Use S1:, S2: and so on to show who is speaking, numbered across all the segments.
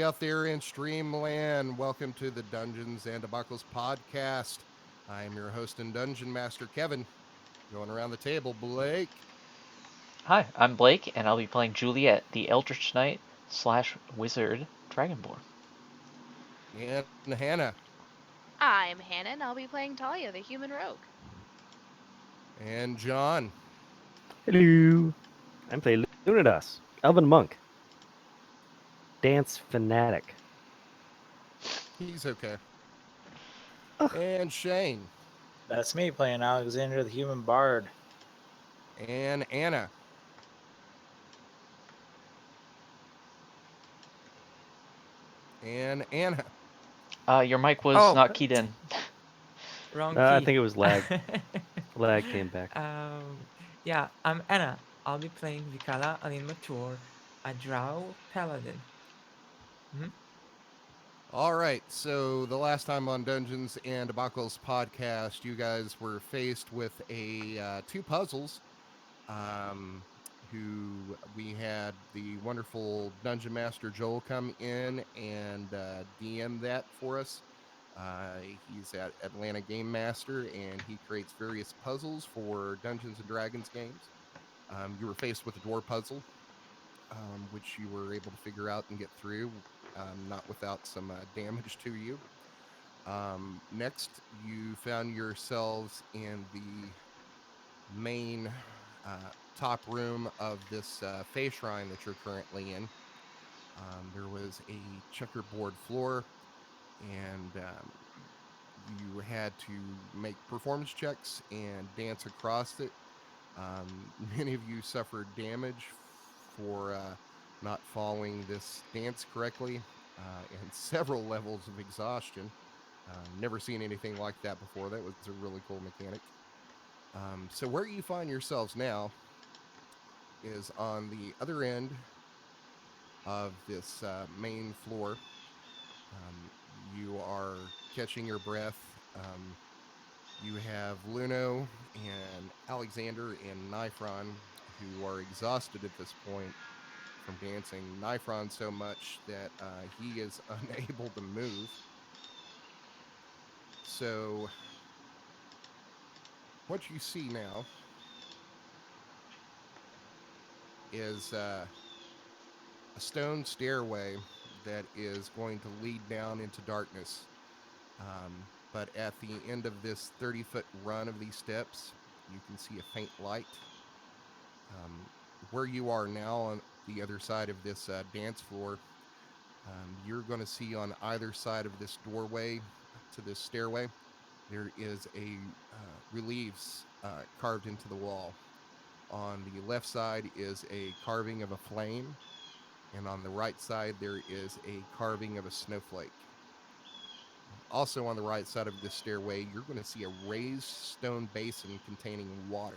S1: out there in Streamland. Welcome to the Dungeons and Debacles podcast. I am your host and dungeon master, Kevin. Going around the table, Blake
S2: Hi, I'm Blake, and I'll be playing Juliet, the Eldritch Knight slash Wizard Dragonborn.
S1: and Hannah
S3: I'm Hannah, and I'll be playing Talia, the human rogue.
S1: and John.
S4: Hello. I'm playing Lunadas, Elven Monk, Dance Fanatic.
S1: He's okay.
S4: Ugh.
S1: And Shane
S5: That's me playing Alexander the Human Bard.
S1: and Anna. And Anna.
S2: Your mic was
S6: Oh,
S2: not keyed in.
S6: wrong
S4: I
S6: key.
S4: think it was lag. Lag came back.
S6: Yeah, I'm Anna. I'll be playing Vikala Alinmatur, a Drow Paladin. Hmm?
S1: All right, so the last time on Dungeons and Debacles podcast, you guys were faced with two puzzles. Um, who we had the wonderful Dungeon Master Joel come in and DM that for us. He's at Atlanta Game Master and he creates various puzzles for Dungeons and Dragons games. You were faced with a door puzzle, which you were able to figure out and get through, not without some damage to you. Next, you found yourselves in the main top room of this Fey Shrine that you're currently in. There was a checkerboard floor, and you had to make performance checks and dance across it. Many of you suffered damage for not following this dance correctly, and several levels of exhaustion. Never seen anything like that before. That was a really cool mechanic. So where you find yourselves now is on the other end of this main floor. You are catching your breath. You have Luno and Alexander and Nifron, who are exhausted at this point from dancing. Nifron so much that he is unable to move. So, what you see now is a stone stairway that is going to lead down into darkness. But at the end of this 30-foot run of these steps, you can see a faint light. Um, where you are now on the other side of this dance floor, you're going to see on either side of this doorway to this stairway, there is a reliefs carved into the wall. On the left side is a carving of a flame, and on the right side there is a carving of a snowflake. Also on the right side of this stairway, you're going to see a raised stone basin containing water.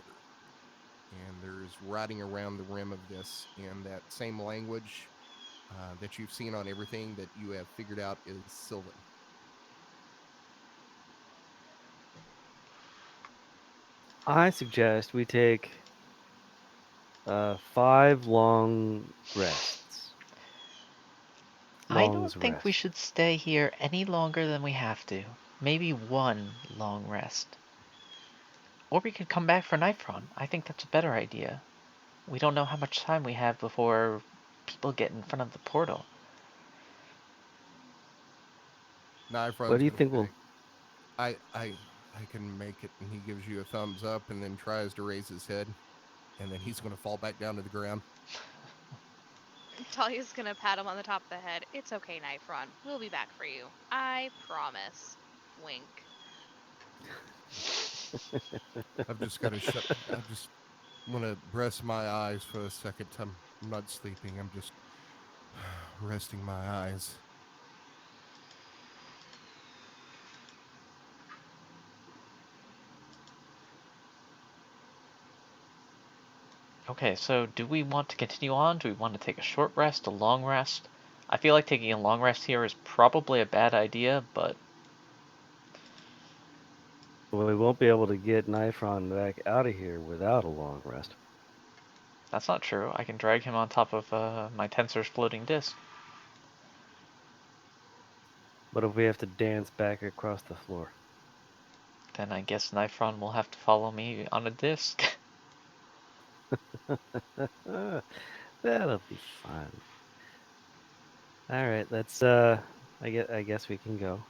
S1: And there's writing around the rim of this in that same language that you've seen on everything that you have figured out is Sylvan.
S4: I suggest we take 5 long rests.
S2: I don't
S4: Long's
S2: think we
S4: rest.
S2: should stay here any longer than we have to. Maybe one long rest. Or we could come back for Nightfront. I think that's a better idea. We don't know how much time we have before people get in front of the portal.
S4: What
S1: Nifron's
S4: do you
S1: going to
S4: think
S1: say,
S4: will?
S1: I can make it. And he gives you a thumbs up and then tries to raise his head. And then he's going to fall back down to the ground.
S3: Talia's gonna pat him on the top of the head. It's okay, Nifron. We'll be back for you. I promise. Wink.
S1: I've just got to shut. I just want to rest my eyes for a second. I'm not sleeping. I'm just resting my eyes.
S2: Okay, so do we want to continue on? Do we want to take a short rest, a long rest? I feel like taking a long rest here is probably a bad idea, but
S4: Well, we won't be able to get Nifron back out of here without a long rest.
S2: that's not true. I can drag him on top of my tensor's floating disk.
S4: What if we have to dance back across the floor?
S2: Then I guess Nifron will have to follow me on a disc.
S4: That'll be fun. All right, let's. I guess we can go.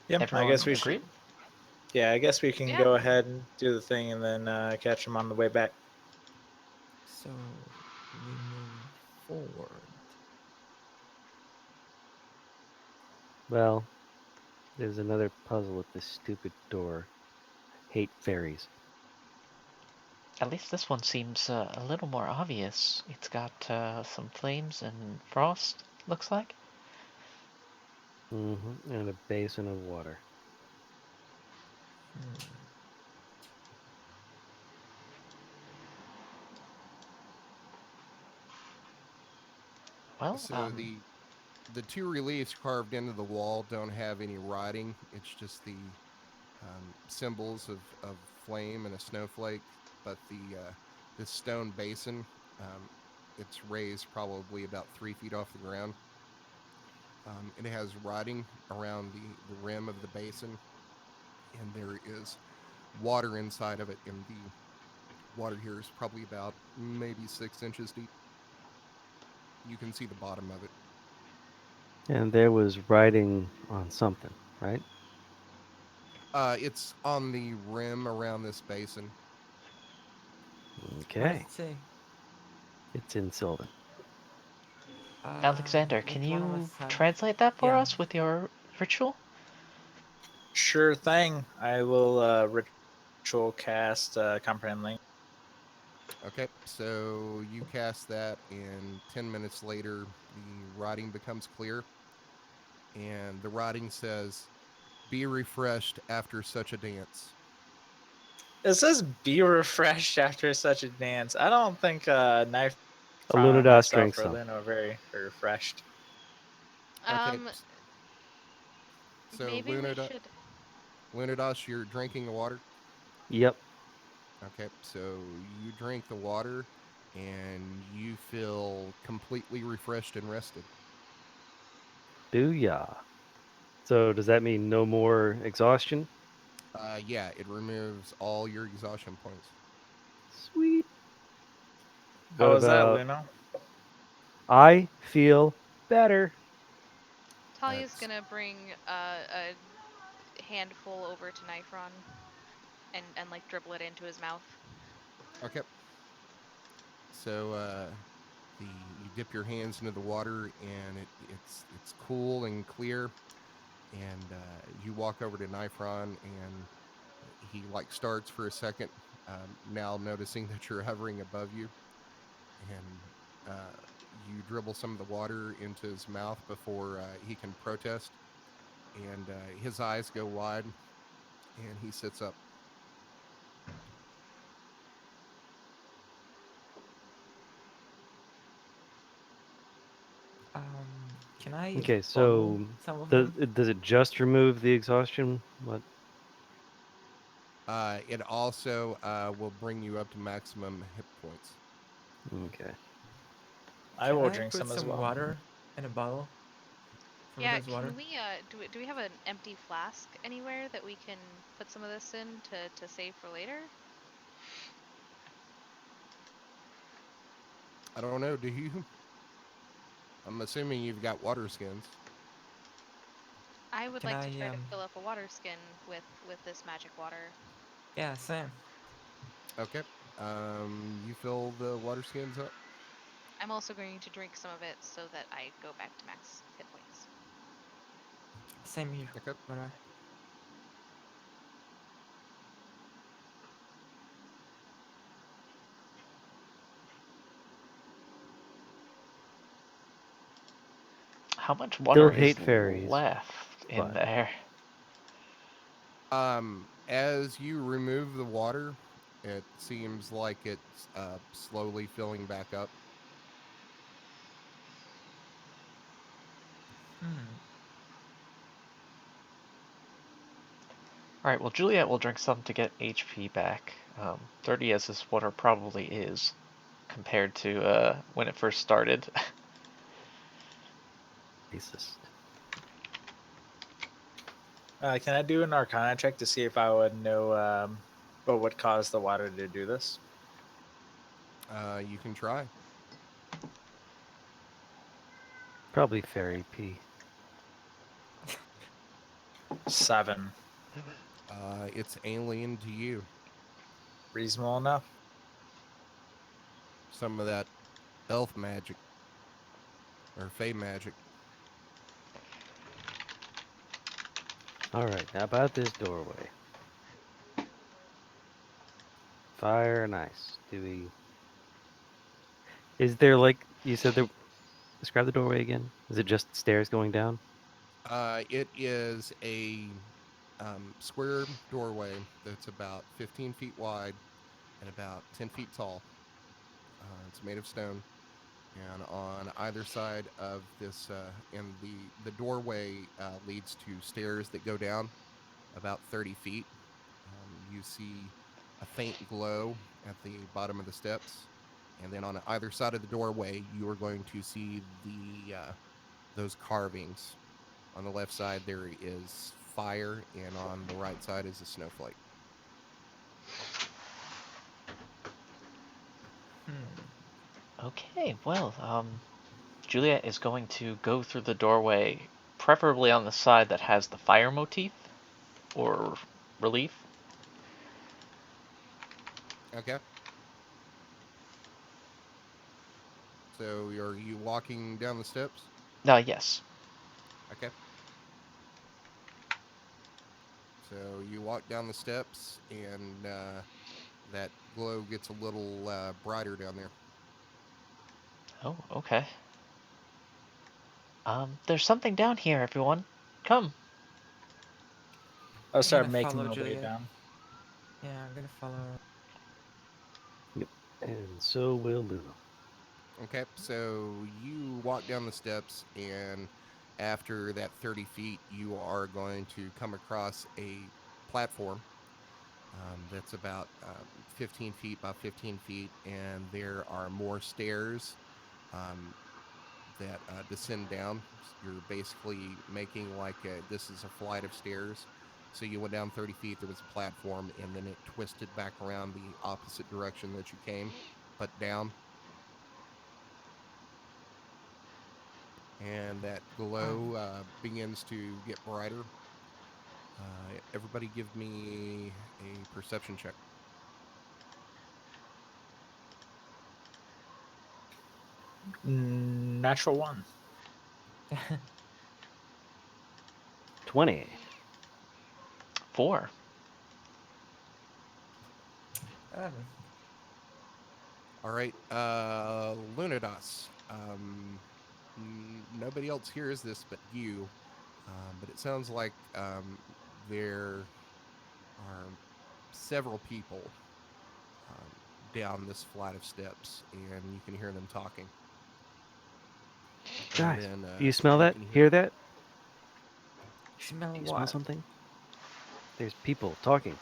S5: Yep, I
S2: Everyone
S5: guess we should.
S2: agreed?
S5: Yeah, I guess we can
S3: Yeah.
S5: go ahead and do the thing and then catch them on the way back.
S6: So we move forward.
S4: Well, there's another puzzle at this stupid door. Hate fairies.
S2: At least this one seems a little more obvious. It's got some flames and frost, looks like.
S4: And a basin of water.
S6: Hmm.
S2: Well,
S1: So the two reliefs carved into the wall don't have any writing. It's just the symbols of flame and a snowflake. But this stone basin, um, it's raised probably about 3 feet off the ground. It has writing around the rim of the basin, and there is water inside of it. And the water here is probably about maybe 6 inches deep. You can see the bottom of it.
S4: And there was writing on something, right?
S1: It's on the rim around this basin.
S6: What does
S4: Okay.
S6: it say?
S4: It's in Sylvan.
S2: Alexander,
S6: Which
S2: can
S6: one of
S2: you
S6: us have?
S2: translate that for
S6: Yeah.
S2: us with your ritual?
S5: Sure thing. I will ritual cast comprehend language.
S1: Okay, so you cast that, and 10 minutes later, the writing becomes clear, and the writing says, "Be refreshed after such a dance."
S5: It says be refreshed after such a dance. I don't think Knife or
S4: Alunadas drank
S5: myself or
S4: some.
S5: Luna are very refreshed.
S1: Okay,
S3: Um,
S1: so
S3: maybe we should.
S1: Lunadas, you're drinking the water.
S4: Yep.
S1: Okay, so you drink the water, and you feel completely refreshed and rested.
S4: Booyah. So does that mean no more exhaustion?
S1: Yeah, it removes all your exhaustion points.
S4: Sweet.
S5: How
S4: What
S5: was that,
S4: about
S5: Luna?
S4: I feel better?
S3: Talia's
S1: S-
S3: gonna bring a handful over to Nifron and like dribble it into his mouth.
S1: okay, so you dip your hands into the water, and it's cool and clear, and you walk over to Nifron, and he like starts for a second, now noticing that you're hovering above you, and uh, you dribble some of the water into his mouth before he can protest, and his eyes go wide, and he sits up.
S6: Can I
S4: Okay,
S6: bottle
S4: so
S6: some of them?
S4: does it just remove the exhaustion? What?
S1: It also will bring you up to maximum hit points.
S4: Okay.
S5: I
S6: Can
S5: will
S6: I
S5: drink
S6: put
S5: some as
S6: some
S5: well.
S6: water in a bottle? Some of
S3: Yeah,
S6: this
S3: can
S6: water?
S3: we do we have an empty flask anywhere that we can put some of this in to save for later?
S1: I don't know, do you? I'm assuming you've got water skins.
S3: I would
S6: Can
S3: like to
S6: I
S3: try to fill up a water skin with this magic water.
S6: Yeah, same.
S1: Okay. You fill the water skins up.
S3: I'm also going to drink some of it so that I go back to max hit points.
S6: Same here.
S1: Okay.
S6: Bye.
S2: How much
S4: Still
S2: water is
S4: hate fairies,
S2: left in
S4: but
S2: there?
S1: As you remove the water, it seems like it's slowly filling back up.
S6: Hmm.
S2: Alright, well, Juliet will drink some to get HP back. 30 as this water probably is. compared to when it first started.
S4: Racist.
S5: Can I do an Arcana check to see if I would know what would cause the water to do this?
S1: You can try.
S4: Probably fairy pee.
S5: 7.
S1: It's alien to you.
S5: Reasonable enough.
S1: Some of that elf magic or fey magic.
S4: All right, how about this doorway? Fire and ice. Do we? Is there like you said there? Describe the doorway again. Is it just stairs going down?
S1: It is a square doorway that's about 15 feet wide and about 10 feet tall. It's made of stone, and on either side of this, and the doorway leads to stairs that go down about 30 feet. You see a faint glow at the bottom of the steps, and then on either side of the doorway, you are going to see those carvings. On the left side, there is fire, and on the right side is a snowflake.
S2: Okay, well, Juliet is going to go through the doorway, preferably on the side that has the fire motif or relief.
S1: Okay. So are you walking down the steps?
S2: Yes.
S1: Okay. So you walk down the steps, and that glow gets a little brighter down there.
S2: Oh, okay. There's something down here, everyone. Come.
S5: I'll
S6: I'm
S5: start
S6: gonna
S5: making
S6: follow
S5: my way
S6: Juliet.
S5: down.
S6: Yeah, I'm gonna follow.
S4: Yep. And so will Lulu.
S1: Okay. So you walk down the steps, and after that 30 feet, you are going to come across a platform that's about 15 feet by 15 feet, and there are more stairs um, that descend down. You're basically making like this is a flight of stairs. So you went down 30 feet, there was a platform, and then it twisted back around the opposite direction that you came, but down. And that glow begins to get brighter. Everybody give me a perception check.
S5: Natural 1.
S4: 20.
S2: 4.
S6: 11.
S1: All right, Lunados. Nobody else hears this but you, but it sounds like there are several people um, down this flight of steps, and you can hear them talking. And
S4: Guys,
S1: then
S4: you smell
S1: you
S4: that?
S1: can
S4: Hear
S1: hear.
S4: that?
S6: Smell
S4: Do you smell
S6: what?
S4: something? There's people talking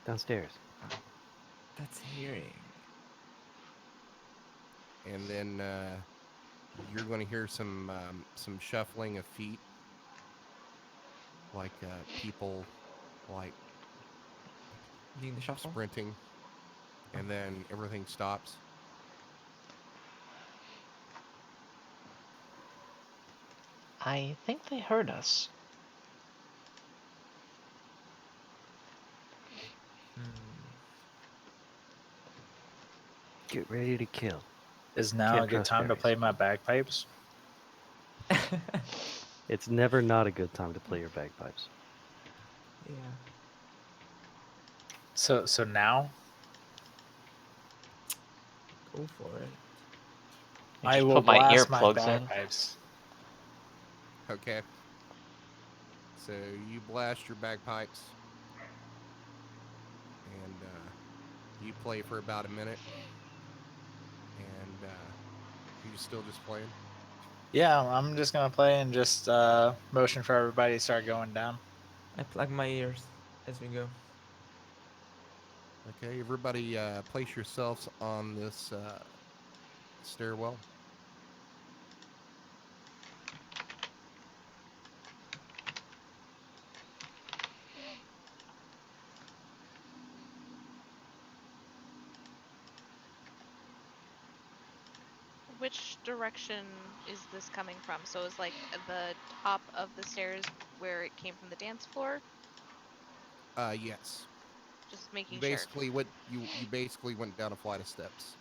S4: downstairs.
S6: That's hearing.
S1: And then you're going to hear some shuffling of feet, like people like
S6: Doing the shuffle?
S1: sprinting,
S6: Oh.
S1: and then everything stops.
S2: I think they heard us.
S4: Get ready to kill.
S5: Is now
S4: Can't
S5: a good
S4: trust
S5: time to
S4: fairies.
S5: play my bagpipes?
S4: It's never not a good time to play your bagpipes.
S6: Yeah.
S5: So now
S6: Go for it.
S2: I
S5: I
S2: just
S5: will
S2: put my
S5: blast my
S2: earplugs in.
S5: bagpipes.
S1: Okay. So you blast your bagpipes, and you play for about a minute, and you still just playing.
S5: Yeah, I'm just gonna play and just motion for everybody to start going down.
S6: I plug my ears as we go.
S1: Okay, everybody, place yourselves on this stairwell.
S3: Which direction is this coming from? So is like the top of the stairs where it came from the dance floor?
S1: Yes.
S3: Just
S1: You
S3: making sure.
S1: basically went you basically went down a flight of steps.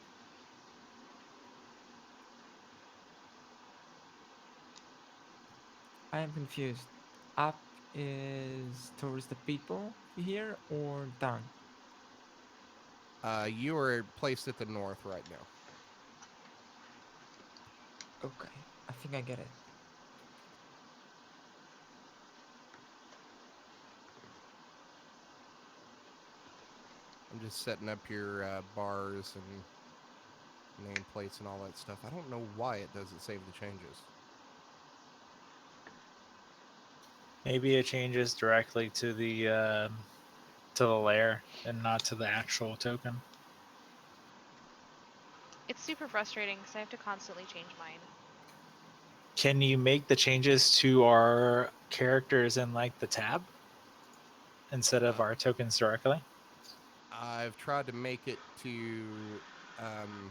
S6: I am confused. Up is towards the people here or down?
S1: You are placed at the north right now.
S6: Okay, I think I get it.
S1: I'm just setting up your bars and nameplates and all that stuff. I don't know why it doesn't save the changes.
S5: Maybe it changes directly to the layer and not to the actual token.
S3: It's super frustrating because I have to constantly change mine.
S5: Can you make the changes to our characters in like the tab instead of
S1: Uh,
S5: our tokens directly?
S1: I've tried to make it to um,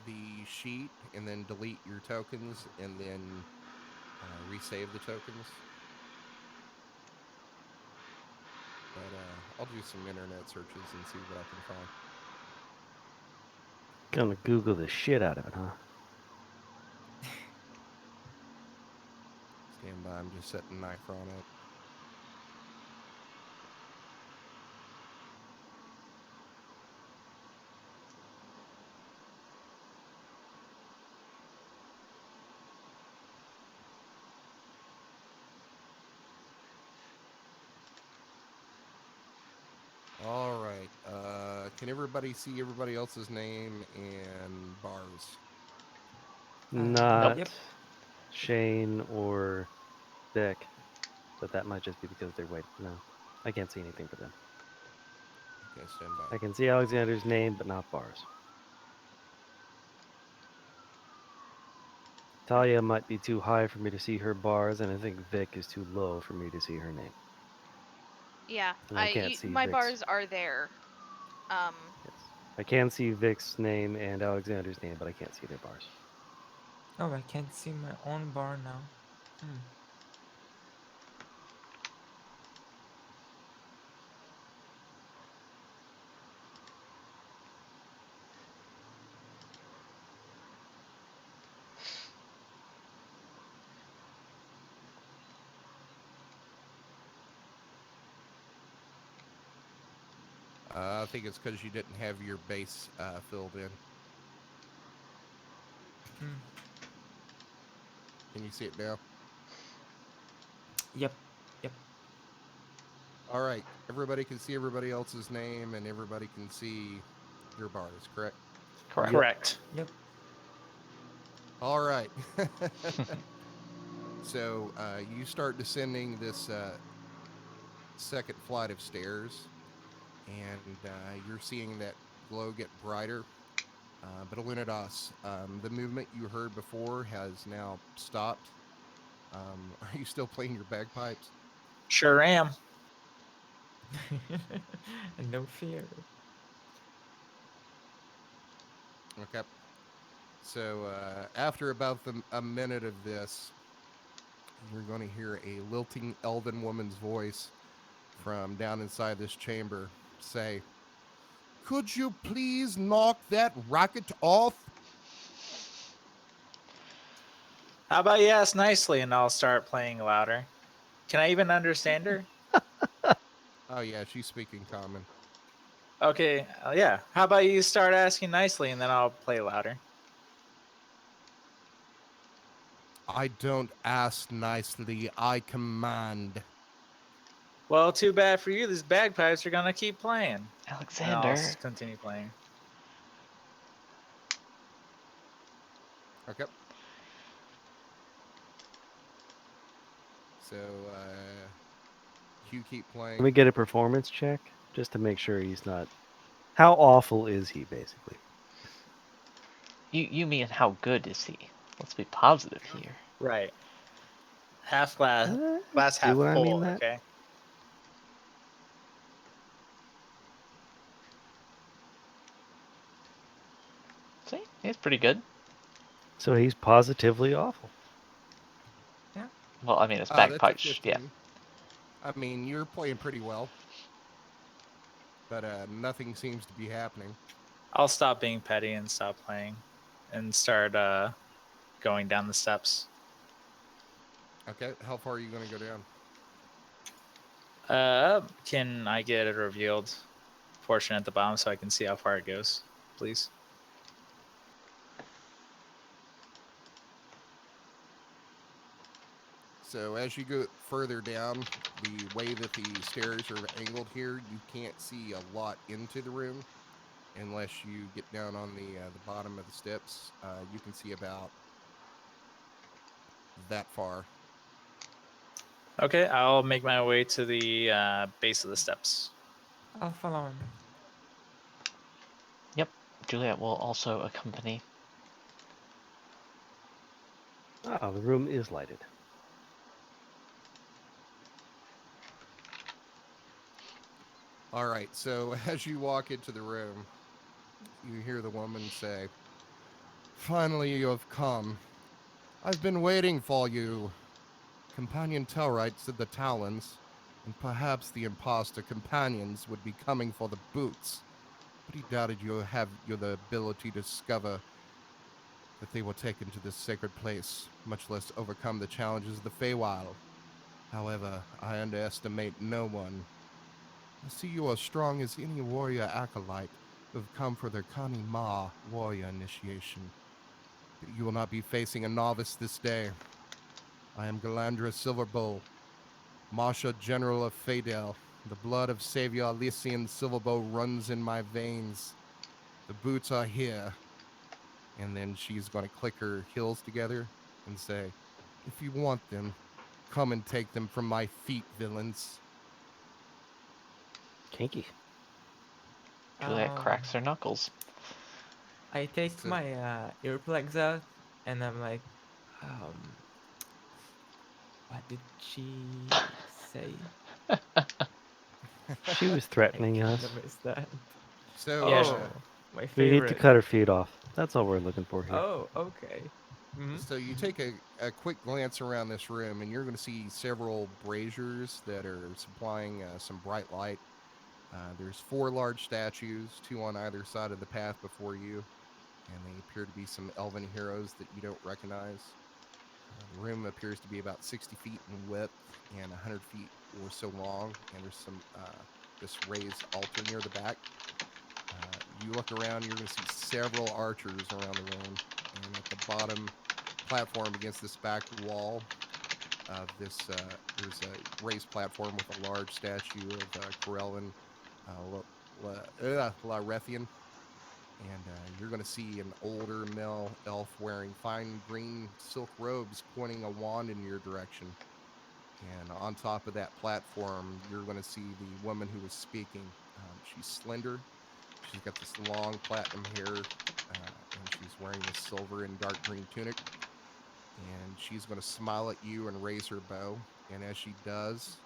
S1: the sheet and then delete your tokens and then resave the tokens. But I'll do some internet searches and see what I can find.
S4: Gonna Google the shit out of it, huh?
S1: Stand by. I'm just setting Nifron up. All right. Can everybody see everybody else's name and bars?
S4: Not
S6: Yep.
S4: Shane or Vic, but that might just be because they're white. No, I can't see anything for them.
S1: Okay, stand by.
S4: I can see Alexander's name, but not bars. Talia might be too high for me to see her bars, and I think Vic is too low for me to see her name.
S3: Yeah,
S4: And I can't see
S3: my
S4: Vic's.
S3: bars are there.
S4: Yes. I can see Vic's name and Alexander's name, but I can't see their bars.
S6: Oh, I can't see my own bar now. Hmm.
S1: I think it's because you didn't have your base filled in.
S6: Hmm.
S1: Can you see it now?
S6: Yep. Yep.
S1: All right. Everybody can see everybody else's name and everybody can see your bars, correct?
S2: Correct.
S4: Yep.
S5: Correct.
S6: Yep.
S1: All right. So you start descending this second flight of stairs, and you're seeing that glow get brighter. But Alunidas, the movement you heard before has now stopped. Are you still playing your bagpipes?
S5: Sure am.
S6: No fear.
S1: Okay. So after about a minute of this, you're going to hear a lilting elven woman's voice from down inside this chamber say, "Could you please knock that racket off?"
S5: How about you ask nicely and I'll start playing louder? Can I even understand her?
S1: Oh, yeah, she's speaking common.
S5: Okay, yeah. How about you start asking nicely and then I'll play louder?
S1: "I don't ask nicely, I command."
S5: Well, too bad for you. These bagpipes are gonna keep playing. And I'll
S2: Alexander.
S5: continue playing.
S1: Okay. So you keep
S4: Let me
S1: playing.
S4: get a performance check just to make sure he's not. How awful is he, basically?
S2: You mean how good is he? Let's be positive here.
S5: Right. Half glass,
S4: Uh,
S5: glass half
S4: do I mean
S5: full.
S4: that?
S5: Okay.
S2: See, he's pretty good.
S4: So he's positively awful.
S6: Yeah.
S2: Well, I mean, his
S1: That's a
S2: bagpipes, yeah.
S1: 15. I mean, you're playing pretty well, but nothing seems to be happening.
S5: I'll stop being petty and stop playing, and start going down the steps.
S1: Okay, how far are you going to go down?
S5: Can I get a revealed portion at the bottom so I can see how far it goes, please?
S1: So as you go further down, the way that the stairs are angled here, you can't see a lot into the room unless you get down on the bottom of the steps. You can see about that far.
S5: Okay, I'll make my way to the base of the steps.
S6: I'll follow him.
S2: Yep, Juliet will also accompany.
S4: Ah, the room is lighted.
S1: All right, so as you walk into the room, you hear the woman say, "Finally, you have come. I've been waiting for you. Companion Telrite said the Talons, and perhaps the imposter companions would be coming for the boots, but he doubted you have the ability to discover that they were taken to this sacred place, much less overcome the challenges of the Feywild. However, I underestimate no one. I see you are strong as any warrior acolyte who have come for their Kani Ma warrior initiation. But you will not be facing a novice this day. I am Galandra Silverbow, Marshal General of Feydale. The blood of Savior Elysian Silverbow runs in my veins. The boots are here. And then she's going to click her heels together and say, "If you want them, come and take them from my feet, villains."
S4: Kinky.
S2: Juliet
S6: Um,
S2: cracks her knuckles.
S6: I take
S1: So,
S6: my earplugs out, and I'm like, um, what did she say?
S4: She was
S6: I
S4: threatening
S6: kind of
S4: us.
S6: missed that.
S1: so
S5: Yeah,
S6: Oh, my
S4: We need to
S6: favorite.
S4: cut her feet off. That's all we're looking for here.
S6: Oh, okay.
S1: So you take a quick glance around this room, and you're going to see several braziers that are supplying some bright light. There's four large statues, two on either side of the path before you, and they appear to be some elven heroes that you don't recognize. The room appears to be about 60 feet in width and 100 feet or so long, and there's some this raised altar near the back. You look around, you're going to see several archers around the room, and at the bottom platform against this back wall of this, there's a raised platform with a large statue of Corellin Larethian, and you're going to see an older male elf wearing fine green silk robes pointing a wand in your direction. And on top of that platform, you're going to see the woman who was speaking. She's slender. She's got this long platinum hair, and she's wearing this silver and dark green tunic. And she's going to smile at you and raise her bow. And as she does,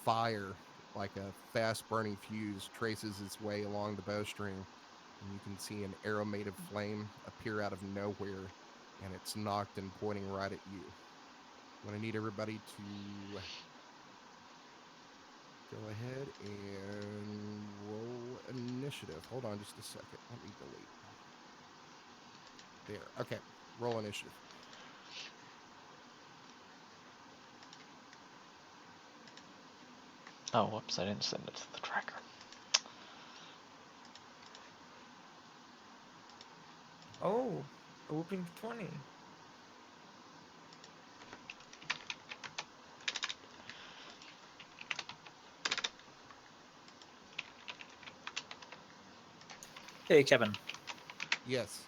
S1: fire, like a fast burning fuse, traces its way along the bowstring. And you can see an arrow made of flame appear out of nowhere, and it's knocked and pointing right at you. I'm going to need everybody to go ahead and roll initiative. Hold on just a second. Let me delete. There. Okay. Roll initiative.
S2: Oh, whoops, I didn't send it to the tracker.
S6: Oh, a whooping 20.
S5: Hey, Kevin.
S1: Yes.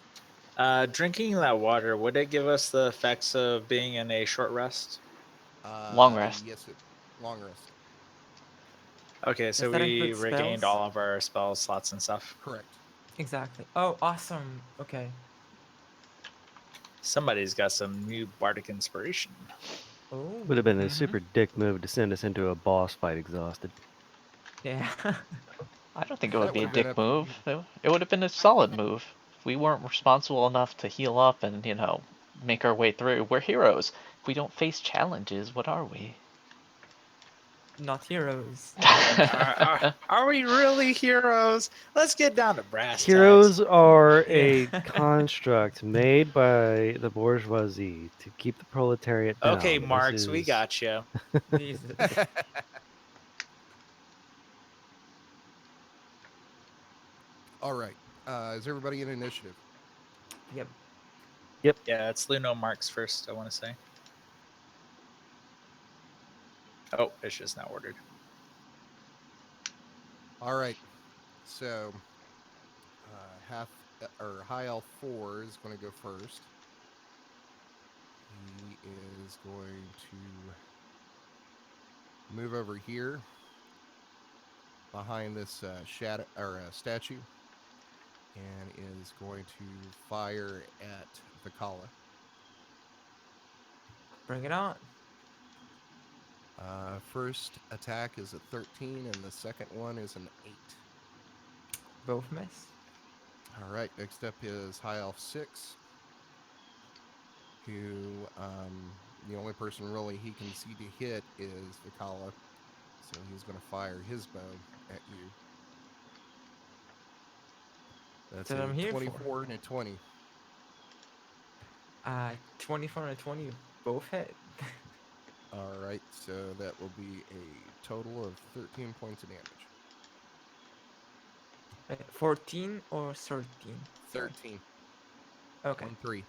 S5: Drinking that water, would it give us the effects of being in a short rest?
S2: Long rest.
S1: Yes. Long rest.
S5: Okay,
S6: Does
S5: so
S6: that
S5: we
S6: include
S5: regained
S6: spells?
S5: all of our spell slots and stuff.
S1: Correct.
S6: Exactly. Oh, awesome. Okay.
S5: Somebody's got some new bardic inspiration.
S6: Oh.
S4: Would have been a
S2: Mhm.
S4: super dick move to send us into a boss fight exhausted.
S6: Yeah.
S2: I don't think it would
S1: That
S2: be a
S1: would have been
S2: dick
S1: up to
S2: move.
S1: you.
S2: It would have been a solid move. If we weren't responsible enough to heal up and, make our way through, we're heroes. If we don't face challenges, what are we?
S6: Not heroes.
S5: Are we really heroes? Let's get down to brass
S4: Heroes
S5: tacks.
S4: are
S6: Yeah.
S4: a construct made by the bourgeoisie to keep the proletariat down.
S5: Okay,
S4: This
S5: Marks, we
S4: is-
S5: got you.
S6: Jesus.
S1: All right. Is everybody in initiative?
S6: Yep.
S4: Yep.
S5: Yeah, it's Luno Marks first, I want to say. Oh, it's just not ordered.
S1: All right. So, half or high elf 4 is going to go first. He is going to move over here behind this shadow or statue, and is going to fire at Vikala.
S6: Bring it on.
S1: First attack is a 13, and the second one is an 8.
S6: Both miss.
S1: All right. Next up is high elf 6, who the only person really he can see to hit is Vikala. So he's going to fire his bow at you. That's
S6: That's what
S1: a
S6: I'm here for.
S1: 24 and a 20.
S6: 24 and 20 both hit.
S1: All right, so that will be a total of 13 points of damage.
S6: 14 or 13? Sorry.
S1: 13.
S6: Okay.
S1: 1 3.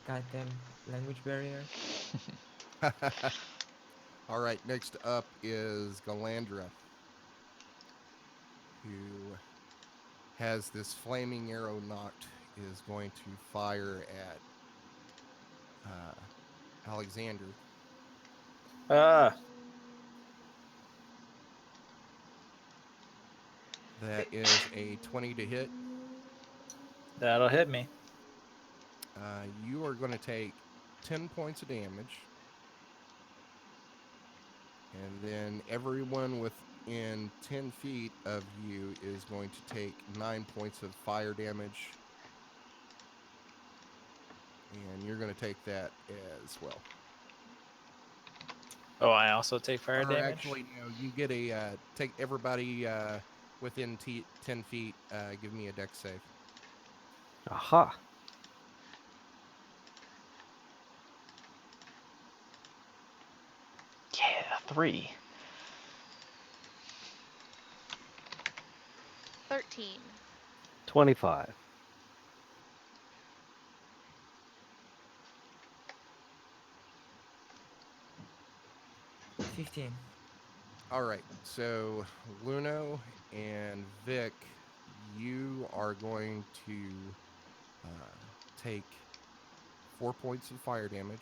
S6: Goddamn language barrier.
S1: All right, next up is Galandra, who has this flaming arrow knocked, is going to fire at Alexander. That is a 20 to hit.
S5: That'll hit me.
S1: You are going to take 10 points of damage. And then everyone within 10 feet of you is going to take 9 points of fire damage. And you're going to take that as well.
S5: Oh, I also take fire
S1: Or
S5: damage?
S1: actually, no, you get a take everybody within 10 feet. Give me a dex save.
S4: Aha.
S2: Yeah, 3.
S3: 13.
S4: 25.
S6: 15.
S1: All right, so Luno and Vic, you are going to take 4 points of fire damage.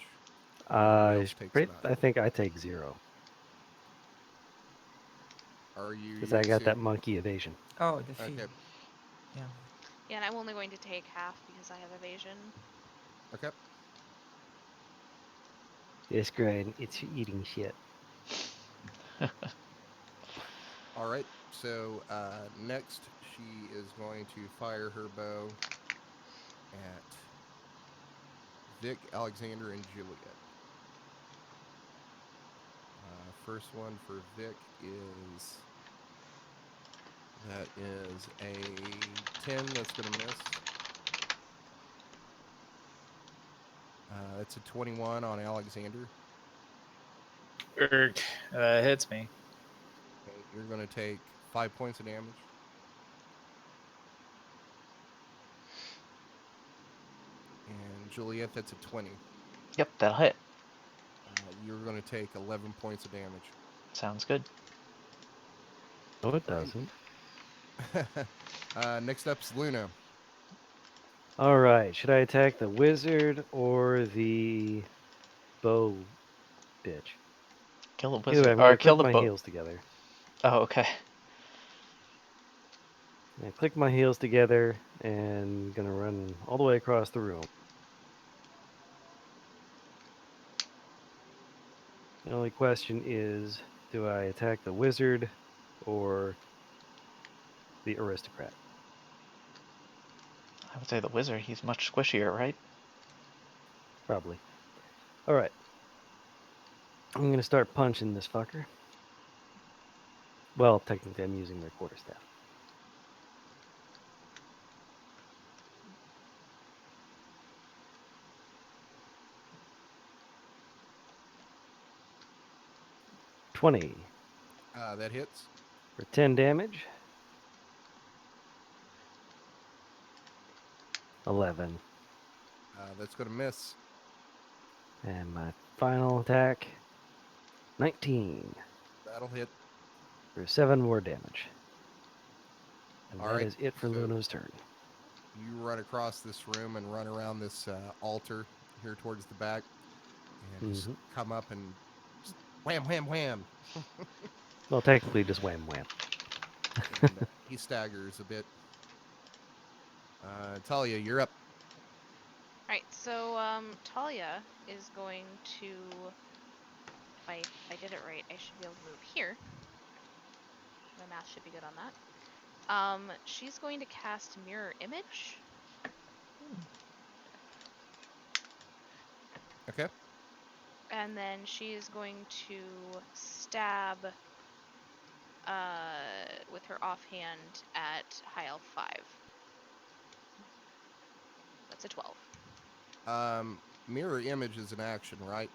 S1: Everybody else takes 9.
S4: I think I take 0
S1: Are you
S4: because I got
S1: using?
S4: that monkey evasion.
S6: Oh, the feet.
S1: Okay.
S6: Yeah.
S3: Yeah, and I'm only going to take half because I have evasion.
S1: Okay.
S4: It's great. It's eating shit.
S1: All right. So next, she is going to fire her bow at Vic, Alexander, and Juliet. First one for Vic is a 10. That's going to miss. That's a 21 on Alexander.
S5: Erg, hits me.
S1: Okay, you're going to take 5 points of damage. And Juliet, that's a 20.
S2: Yep, that'll hit.
S1: You're going to take 11 points of damage.
S2: Sounds good.
S4: No, it
S1: Right.
S4: doesn't.
S1: Next up's Luna.
S4: All right. Should I attack the wizard or the bow bitch?
S2: Kill the
S4: Either way,
S2: wizard.
S4: I'm
S2: Or
S4: going to
S2: kill
S4: click
S2: the
S4: my
S2: boat.
S4: heels together.
S2: Oh, okay.
S4: I click my heels together and gonna run all the way across the room. The only question is, do I attack the wizard or the aristocrat?
S2: I would say the wizard. He's much squishier, right?
S4: Probably. All right. I'm gonna start punching this fucker. Well, technically, I'm using their quarterstaff. $20
S1: That hits.
S4: for 10 damage. 11.
S1: That's going to miss.
S4: And my final attack, 19
S1: That'll hit.
S4: for 7 more damage. And
S1: All
S4: that
S1: right,
S4: is it for
S1: so-
S4: Luna's turn.
S1: You run across this room and run around this altar here towards the back, and just come up and just wham, wham, wham.
S4: Well, technically, just wham wham.
S1: And he staggers a bit. Talia, you're up.
S3: Alright, so Talia is going to, if I did it right, I should be able to move here. My math should be good on that. She's going to cast Mirror Image.
S1: Okay.
S3: And then she is going to stab with her offhand at high elf 5. That's a 12.
S1: Mirror image is an action, right?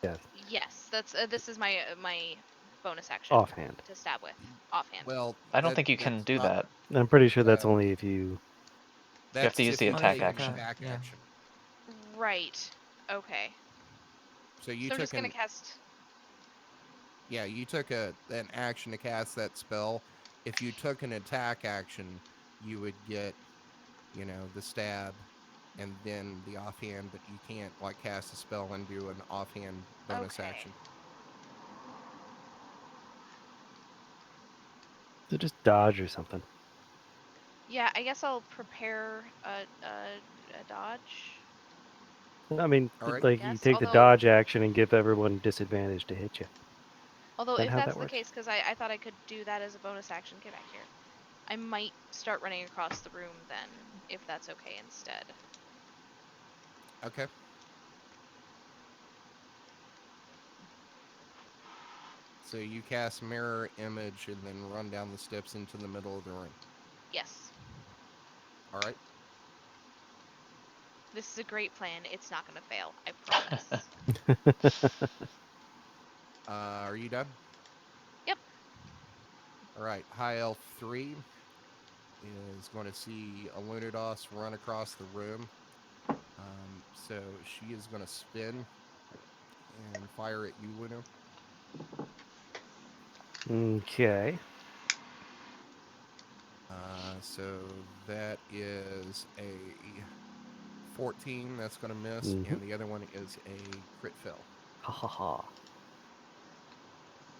S4: Yeah,
S3: Yes, that's this is my my bonus action
S4: offhand.
S3: to stab with offhand.
S1: Well,
S2: I don't think you can
S1: that's
S2: do
S1: not-
S2: that.
S4: I'm pretty sure that's
S1: Well,
S4: only if you.
S1: That's
S2: to use
S1: if
S2: the
S1: you
S2: attack
S1: take an
S2: action.
S1: attack
S6: Yeah.
S1: action.
S3: Right. Okay.
S1: So you
S3: So I'm
S1: took
S3: just gonna cast.
S1: Yeah, you took an action to cast that spell. If you took an attack action, you would get, the stab and then the offhand, but you can't like cast a spell and do an offhand bonus
S3: Okay.
S1: action.
S4: So just dodge or something.
S3: Yeah, I guess I'll prepare a dodge.
S4: I mean,
S1: All right.
S4: like you
S3: Yes,
S4: take the
S3: although
S4: dodge action and give everyone disadvantage to hit you. Is that
S3: if
S4: how
S3: that's
S4: that
S3: the
S4: works?
S3: case, because I thought I could do that as a bonus action. Get back here. I might start running across the room then, if that's okay instead.
S1: Okay. So you cast mirror image and then run down the steps into the middle of the room.
S3: Yes.
S1: All right.
S3: This is a great plan. It's not gonna fail. I promise.
S1: Are you done?
S3: Yep.
S1: All right. High Elf 3 is going to see a Lunados run across the room. So she is going to spin and fire at you, Luna.
S4: Okay.
S1: So that is a 14. That's going to miss. And the other one is a crit fail.
S4: Ha ha ha.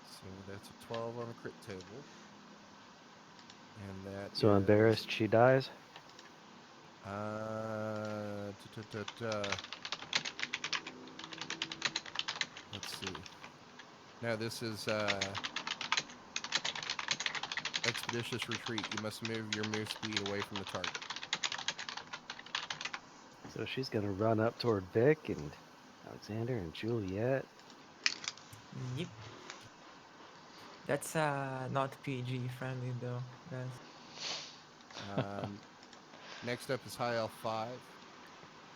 S1: So that's a 12 on the crit table. And that
S4: So embarrassed she dies?
S1: Let's see. No, this is expeditious retreat. You must move your move speed away from the target.
S4: So she's gonna run up toward Vic and Alexander and Juliet.
S6: Yep. That's not PG friendly though, guys.
S1: Next up is High Elf 5.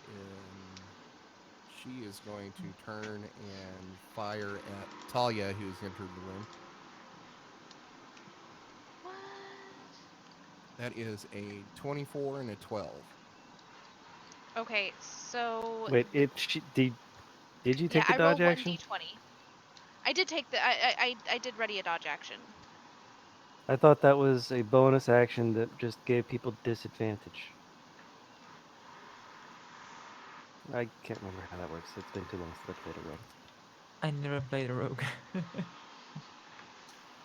S1: And she is going to turn and fire at Talia, who's entered the room.
S3: What?
S1: That is a 24 and a 12.
S3: Okay, so
S4: Wait, did you
S3: yeah,
S4: take the
S3: I roll
S4: dodge
S3: one
S4: action?
S3: d20. I did take the I did ready a dodge action.
S4: I thought that was a bonus action that just gave people disadvantage. I can't remember how that works. It's been too long since I played a rogue.
S6: I never played a rogue.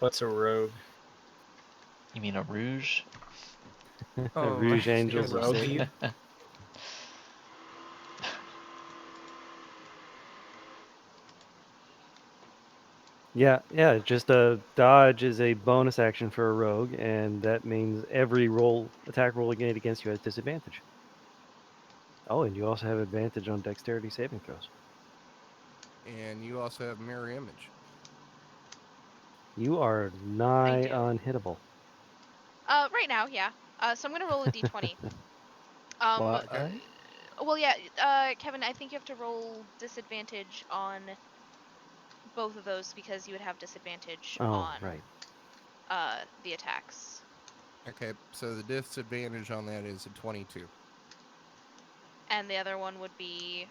S5: What's a rogue?
S2: You mean a rouge?
S6: Oh,
S4: Rouge Angels of
S6: goodness.
S5: Rogue
S4: Satan.
S5: you?
S4: Yeah. Just a dodge is a bonus action for a rogue, and that means every attack roll against you has disadvantage. Oh, and you also have advantage on dexterity saving throws.
S1: And you also have mirror image.
S4: You are
S3: I
S4: nigh
S3: do.
S4: unhittable.
S3: Right now, yeah. So I'm gonna roll a d20. Um,
S4: What?
S1: Okay.
S3: well, yeah. Kevin, I think you have to roll disadvantage on both of those because you would have disadvantage
S4: Oh,
S3: on
S4: right.
S3: the attacks.
S1: Okay. So the disadvantage on that is a 22.
S3: And the other one would be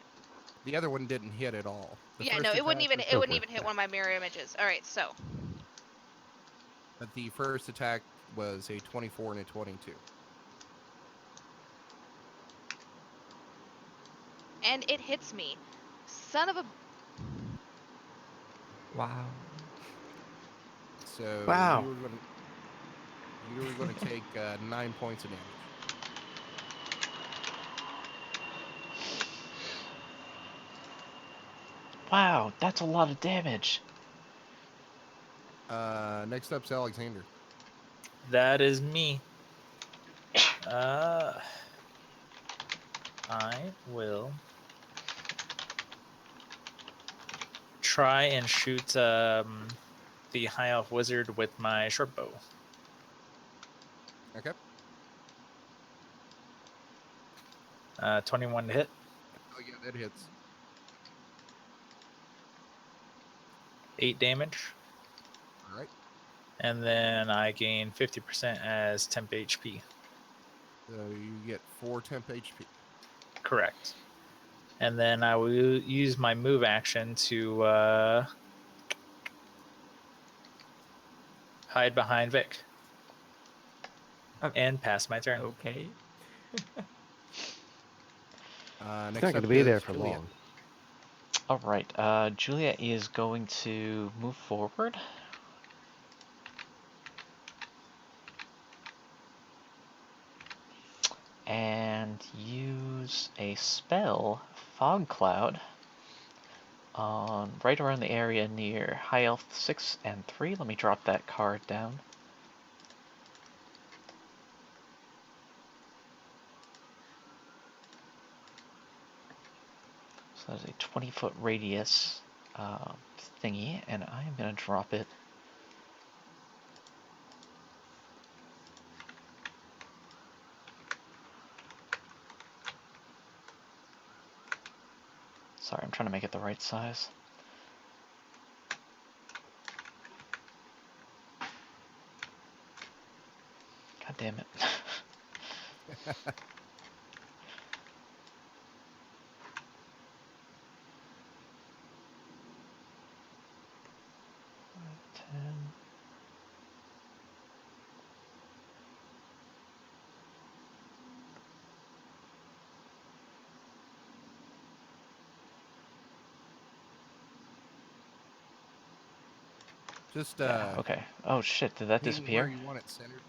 S1: The other one didn't hit at all. The
S3: yeah,
S1: first
S3: no, it wouldn't
S1: attack
S3: even
S1: was
S3: it wouldn't
S4: Okay.
S3: even hit one of my mirror images. All right, so
S1: but the first attack was a 24 and a 22.
S3: and it hits me. Son of a
S6: Wow.
S1: So
S5: Wow.
S1: you were going to take 9 points of damage.
S2: Wow, that's a lot of damage.
S1: Next up's Alexander.
S5: That is me. I will try and shoot the High Elf Wizard with my short bow.
S1: Okay.
S5: 21 to hit.
S1: Oh yeah, that hits.
S5: 8 damage.
S1: All right.
S5: And then I gain 50% as temp HP.
S1: So you get 4 temp HP.
S5: Correct. And then I will use my move action to hide behind Vic
S6: Um,
S5: and pass my turn.
S6: okay.
S4: It's
S1: Next
S4: not going
S1: up
S4: to be there
S1: is
S4: for
S1: Juliet.
S4: long.
S2: All right, Julia is going to move forward. And use a spell, Fog Cloud, on right around the area near High Elf 6 and 3. Let me drop that card down. So there's a 20-foot radius thingy, and I am going to drop it. Sorry, I'm trying to make it the right size. God damn it. Ten.
S1: Just
S2: Yeah, okay. Oh shit, did that
S1: aiming where
S2: disappear?
S1: you want it centered.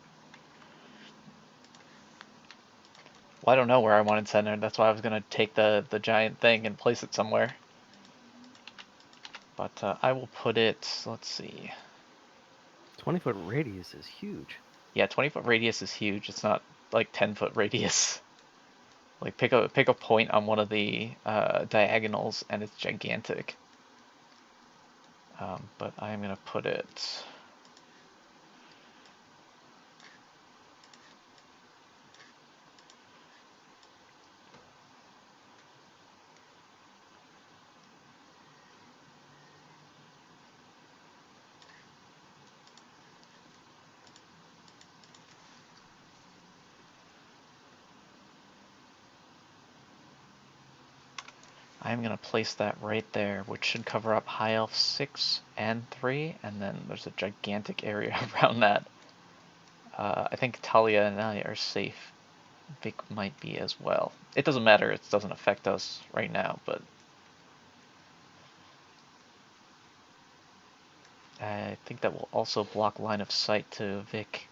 S2: Well, I don't know where I want it centered. That's why I was going to take the giant thing and place it somewhere. But I will put it, let's see.
S4: 20-foot radius is huge.
S2: Yeah, 20-foot radius is huge. It's not like 10-foot radius. Like pick a point on one of the diagonals and it's gigantic. But I'm gonna put it. I'm gonna place that right there, which should cover up High Elf 6 and 3, and then there's a gigantic area around that. I think Talia and I are safe. Vic might be as well. It doesn't matter, it doesn't affect us right now, but I think that will also block line of sight to Vic.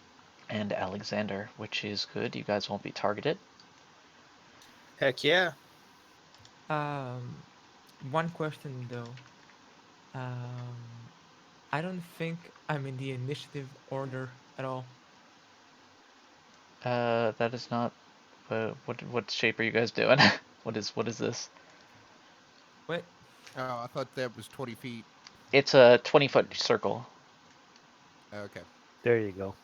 S2: and Alexander, which is good. You guys won't be targeted.
S5: Heck yeah.
S6: Um, one question though. I don't think I'm in the initiative order at all.
S2: That is not. What shape are you guys doing? What is this?
S6: Wait,
S1: Oh, I thought that was 20 feet.
S2: It's a 20-foot circle.
S1: Okay.
S4: There you go.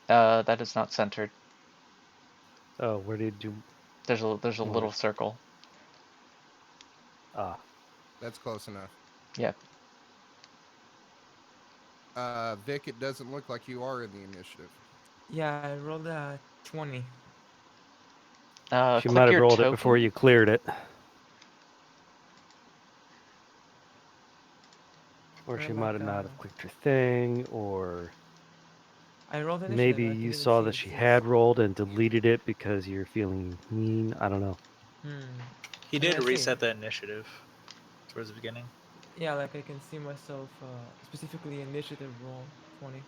S2: That is not centered.
S4: Oh, where did you
S2: There's a
S4: want
S2: little
S4: it?
S2: circle.
S4: Ah,
S1: That's close enough.
S2: Yep.
S1: Vic, it doesn't look like you are in the initiative.
S6: yeah, I rolled a 20.
S4: she might
S2: Click
S4: have
S2: your
S4: rolled it before
S2: token.
S4: you cleared it. Or she
S6: Or
S4: might
S6: like
S4: have not have clicked her thing, or
S6: I rolled initiative.
S4: maybe
S6: I can't
S4: you
S6: even
S4: saw
S6: see
S4: that
S6: it
S4: she
S6: says.
S4: had rolled and deleted it because you're feeling mean. I don't know.
S6: Hmm.
S5: He
S6: I mean,
S5: did
S6: I see.
S5: reset the initiative towards the beginning.
S6: Yeah, like I can see myself specifically initiative roll 20.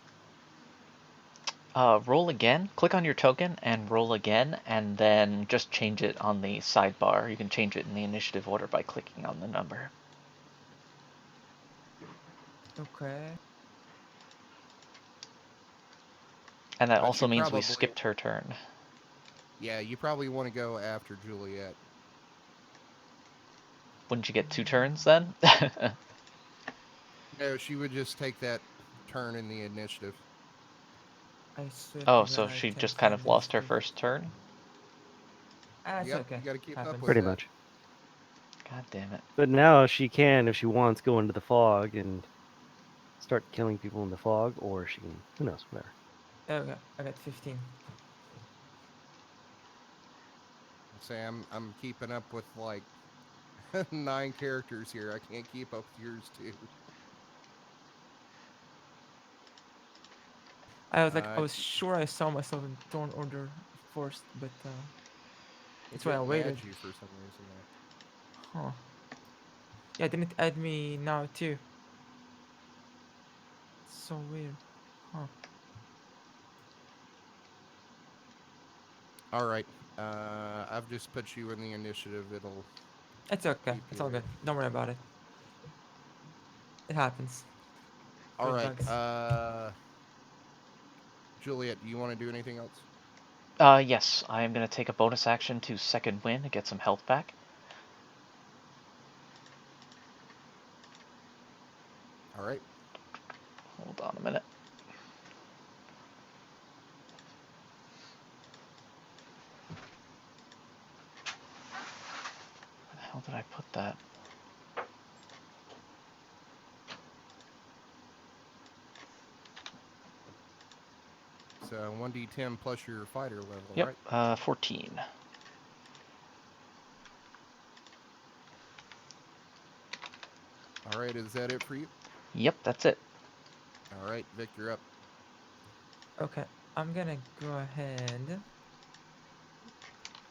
S2: Roll again. Click on your token and roll again, and then just change it on the sidebar. You can change it in the initiative order by clicking on the number.
S6: Okay.
S2: And that
S1: But
S2: also
S1: you
S2: means we
S1: probably,
S2: skipped her turn.
S1: yeah, you probably want to go after Juliet.
S2: Wouldn't you get 2 turns then?
S1: No, she would just take that turn in the initiative.
S6: I swear to
S2: Oh,
S6: God,
S2: so
S6: I
S2: she
S6: can't
S2: just kind
S6: find
S2: of lost her
S6: initiative.
S2: first turn?
S6: Ah, it's
S1: Yep,
S6: okay.
S1: you got to keep up
S6: Happens.
S1: with
S4: Pretty
S1: that.
S4: much.
S2: God damn it.
S4: But now she can, if she wants, go into the fog and start killing people in the fog, or she can, who knows, whatever.
S6: Okay, I got 15.
S1: Say I'm keeping up with like 9 characters here. I can't keep up with yours too.
S6: I was sure I saw myself in turn order first, but
S1: It
S6: that's why I
S1: didn't add
S6: waited.
S1: you for some reason though.
S6: Huh. Yeah, didn't add me now too. So weird. Huh.
S1: All right. I've just put you in the initiative. It'll
S6: It's okay.
S1: keep
S6: It's
S1: you
S6: all
S1: there.
S6: good. Don't worry about it. It happens.
S1: All
S6: Great
S1: right.
S6: bugs.
S1: Juliet, do you want to do anything else?
S2: Yes, I'm gonna take a bonus action to second win to get some health back.
S1: All right.
S2: Hold on a minute. Where the hell did I put that?
S1: So 1d10 plus your fighter level,
S2: Yep,
S1: right?
S2: 14.
S1: All right. Is that it for you?
S2: Yep, that's it.
S1: All right, Vic, you're up.
S6: Okay, I'm gonna go ahead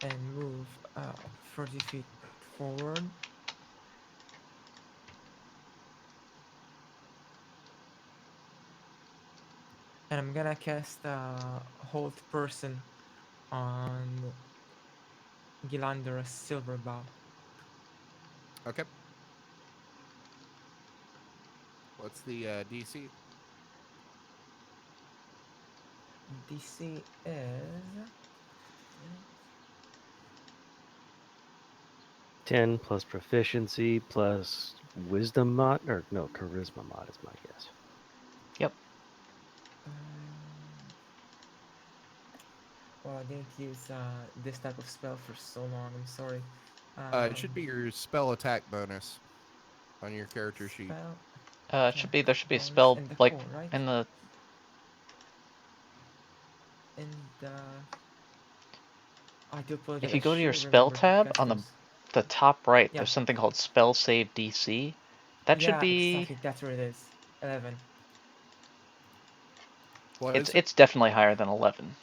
S6: and move 30 feet forward. And I'm gonna cast Hold Person on Gilander Silverbow.
S1: Okay. What's the DC?
S6: DC is
S4: 10 plus proficiency plus wisdom mod, or no, charisma mod is my guess.
S2: Yep.
S6: well, I didn't use this type of spell for so long. I'm sorry.
S1: It should be your spell attack bonus on your character sheet.
S6: Spell
S2: Should
S6: attack
S2: be there should be a
S6: bonus
S2: spell
S6: in the
S2: like
S6: core, right?
S2: in the
S6: In the I do apologize.
S2: if
S6: I
S2: you go to your
S6: should
S2: spell
S6: remember how to
S2: tab
S6: cast
S2: on
S6: those.
S2: the top right,
S6: Yeah,
S2: there's something called spell save DC. That should
S6: yeah,
S2: be
S6: exactly. That's where it is. 11.
S1: What is it?
S2: it's definitely higher than 11.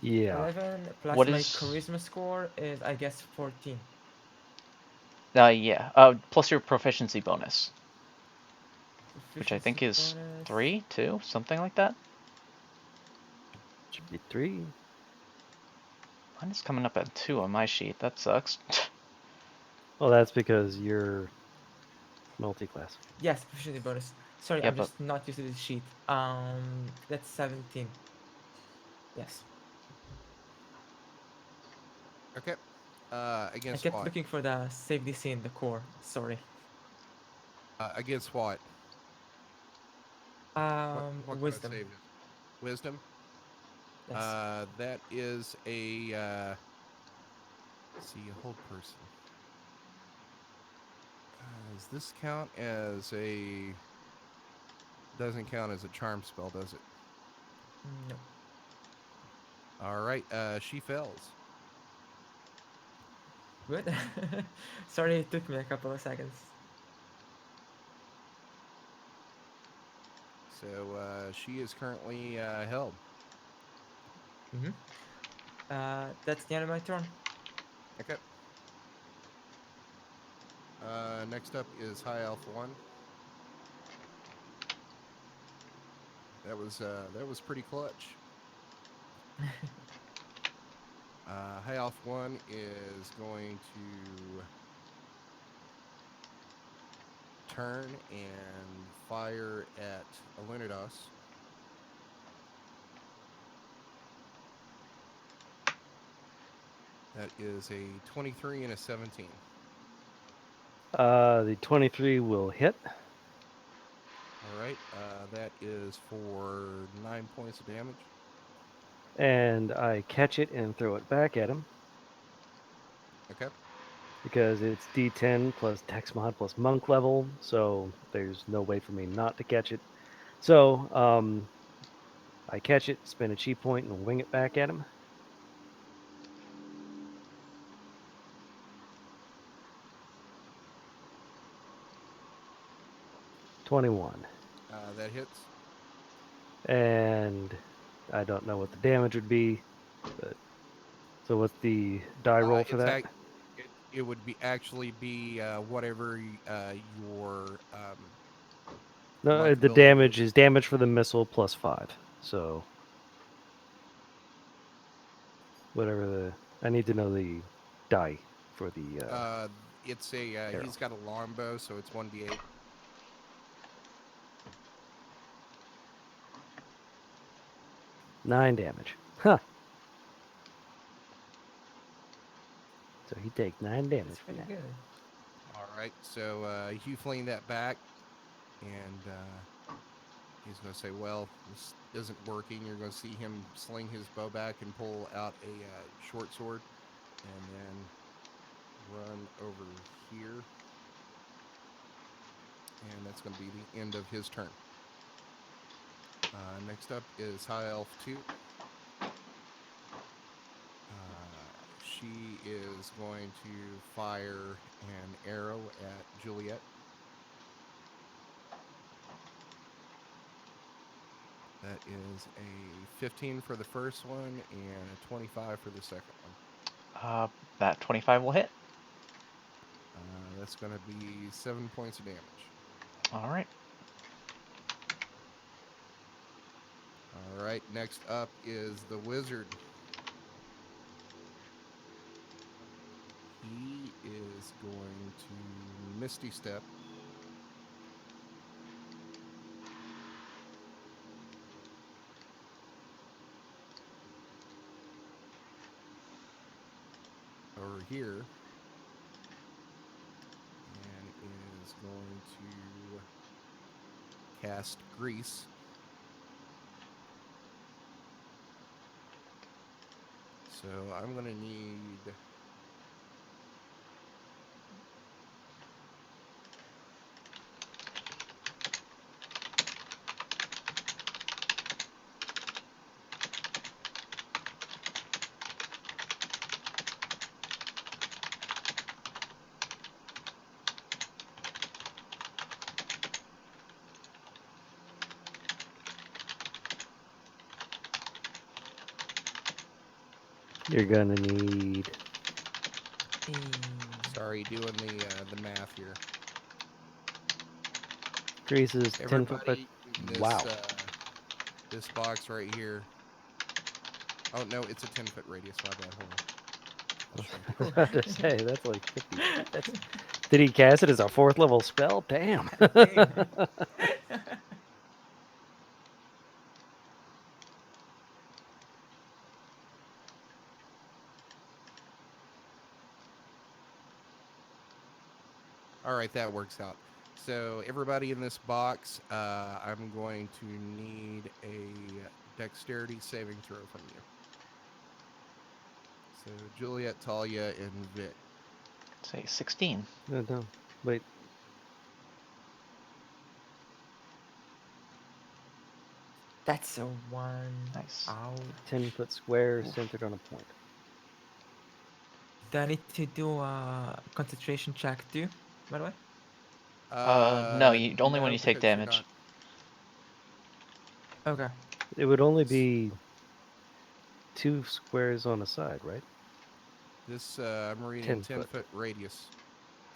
S4: Yeah.
S6: 11 plus
S2: What
S6: my
S2: is
S6: charisma score is, I guess, 14.
S2: yeah. Plus your proficiency bonus, which I think
S6: Proficiency
S2: is
S6: bonus.
S2: 3, 2, something like that.
S4: Should be 3.
S2: Mine is coming up at 2 on my sheet. That sucks.
S4: Well, that's because you're multi-class.
S6: Yes, proficiency bonus. Sorry,
S2: Yeah,
S6: I'm
S2: but
S6: just not used to this sheet. That's 17. Yes.
S1: Okay.
S6: I
S1: Against
S6: kept
S1: what?
S6: looking for the save DC in the core. Sorry.
S1: Against what? What kind of
S6: Wisdom.
S1: save is it? Wisdom.
S6: Yes.
S1: That is a let's see, a hold person. Does this count as a? Doesn't count as a charm spell, does it?
S6: No.
S1: All right. She fails.
S6: Good. Sorry, it took me a couple of seconds.
S1: So she is currently held.
S6: Mm-hmm. That's the end of my turn.
S1: Okay. Next up is High Elf 1. That was pretty clutch. High Elf 1 is going to turn and fire at Alunidas. That is a 23 and a 17.
S4: The 23 will hit,
S1: All right. That is for 9 points of damage.
S4: and I catch it and throw it back at him
S1: Okay.
S4: because it's D10 plus Dex mod plus Monk level, so there's no way for me not to catch it. So I catch it, spin a chi point, and wing it back at him. $21.
S1: That hits.
S4: And I don't know what the damage would be, but so what's the die roll for
S1: It's
S4: that?
S1: it would be actually be whatever your
S4: No,
S1: monk
S4: the
S1: ability would
S4: damage
S1: be.
S4: is damage for the missile plus 5. So whatever the I need to know the die for the
S1: It's a
S4: arrow.
S1: he's got a longbow, so it's 1d8.
S4: 9 damage. Huh. So he takes 9 damage
S6: That's
S4: from
S6: pretty
S4: that.
S6: good.
S1: All right. So you fling that back, and he's going to say, "Well, this isn't working." You're going to see him sling his bow back and pull out a short sword, and then run over here, and that's going to be the end of his turn. Next up is High Elf 2. She is going to fire an arrow at Juliet. That is a 15 for the first one and a 25 for the second one.
S2: that 25 will hit.
S1: That's going to be 7 points of damage.
S2: All right.
S1: All right, next up is the wizard. He is going to Misty Step. Over here. And is going to cast Grease. So I'm going to need
S4: You're gonna need
S6: Eh,
S1: Sorry, doing the math here.
S4: Grease's 10 foot, but
S1: Everybody in
S4: wow.
S1: this box right here Oh no, it's a 10-foot radius. My bad. Hold on. I'll shrink
S4: I
S1: it.
S4: was about to say that's like 50 feet. That's did he cast it as a 4th level spell? Damn.
S6: Dang.
S1: All right, that works out. So everybody in this box, I'm going to need a dexterity saving throw from you. So Juliet, Talia, and Vic.
S2: Say 16.
S4: No, no. Wait,
S6: That's a one.
S2: Nice.
S6: Ouch.
S4: 10-foot square
S2: Oof.
S4: centered on a point.
S6: Do I need to do a concentration check too, by the way?
S2: No, you only when
S1: No,
S2: you take
S1: because you're
S2: damage.
S1: not.
S6: Okay.
S4: It would only be 2 squares on a side, right?
S1: This I'm reading
S4: 10
S1: 10
S4: foot.
S1: foot radius.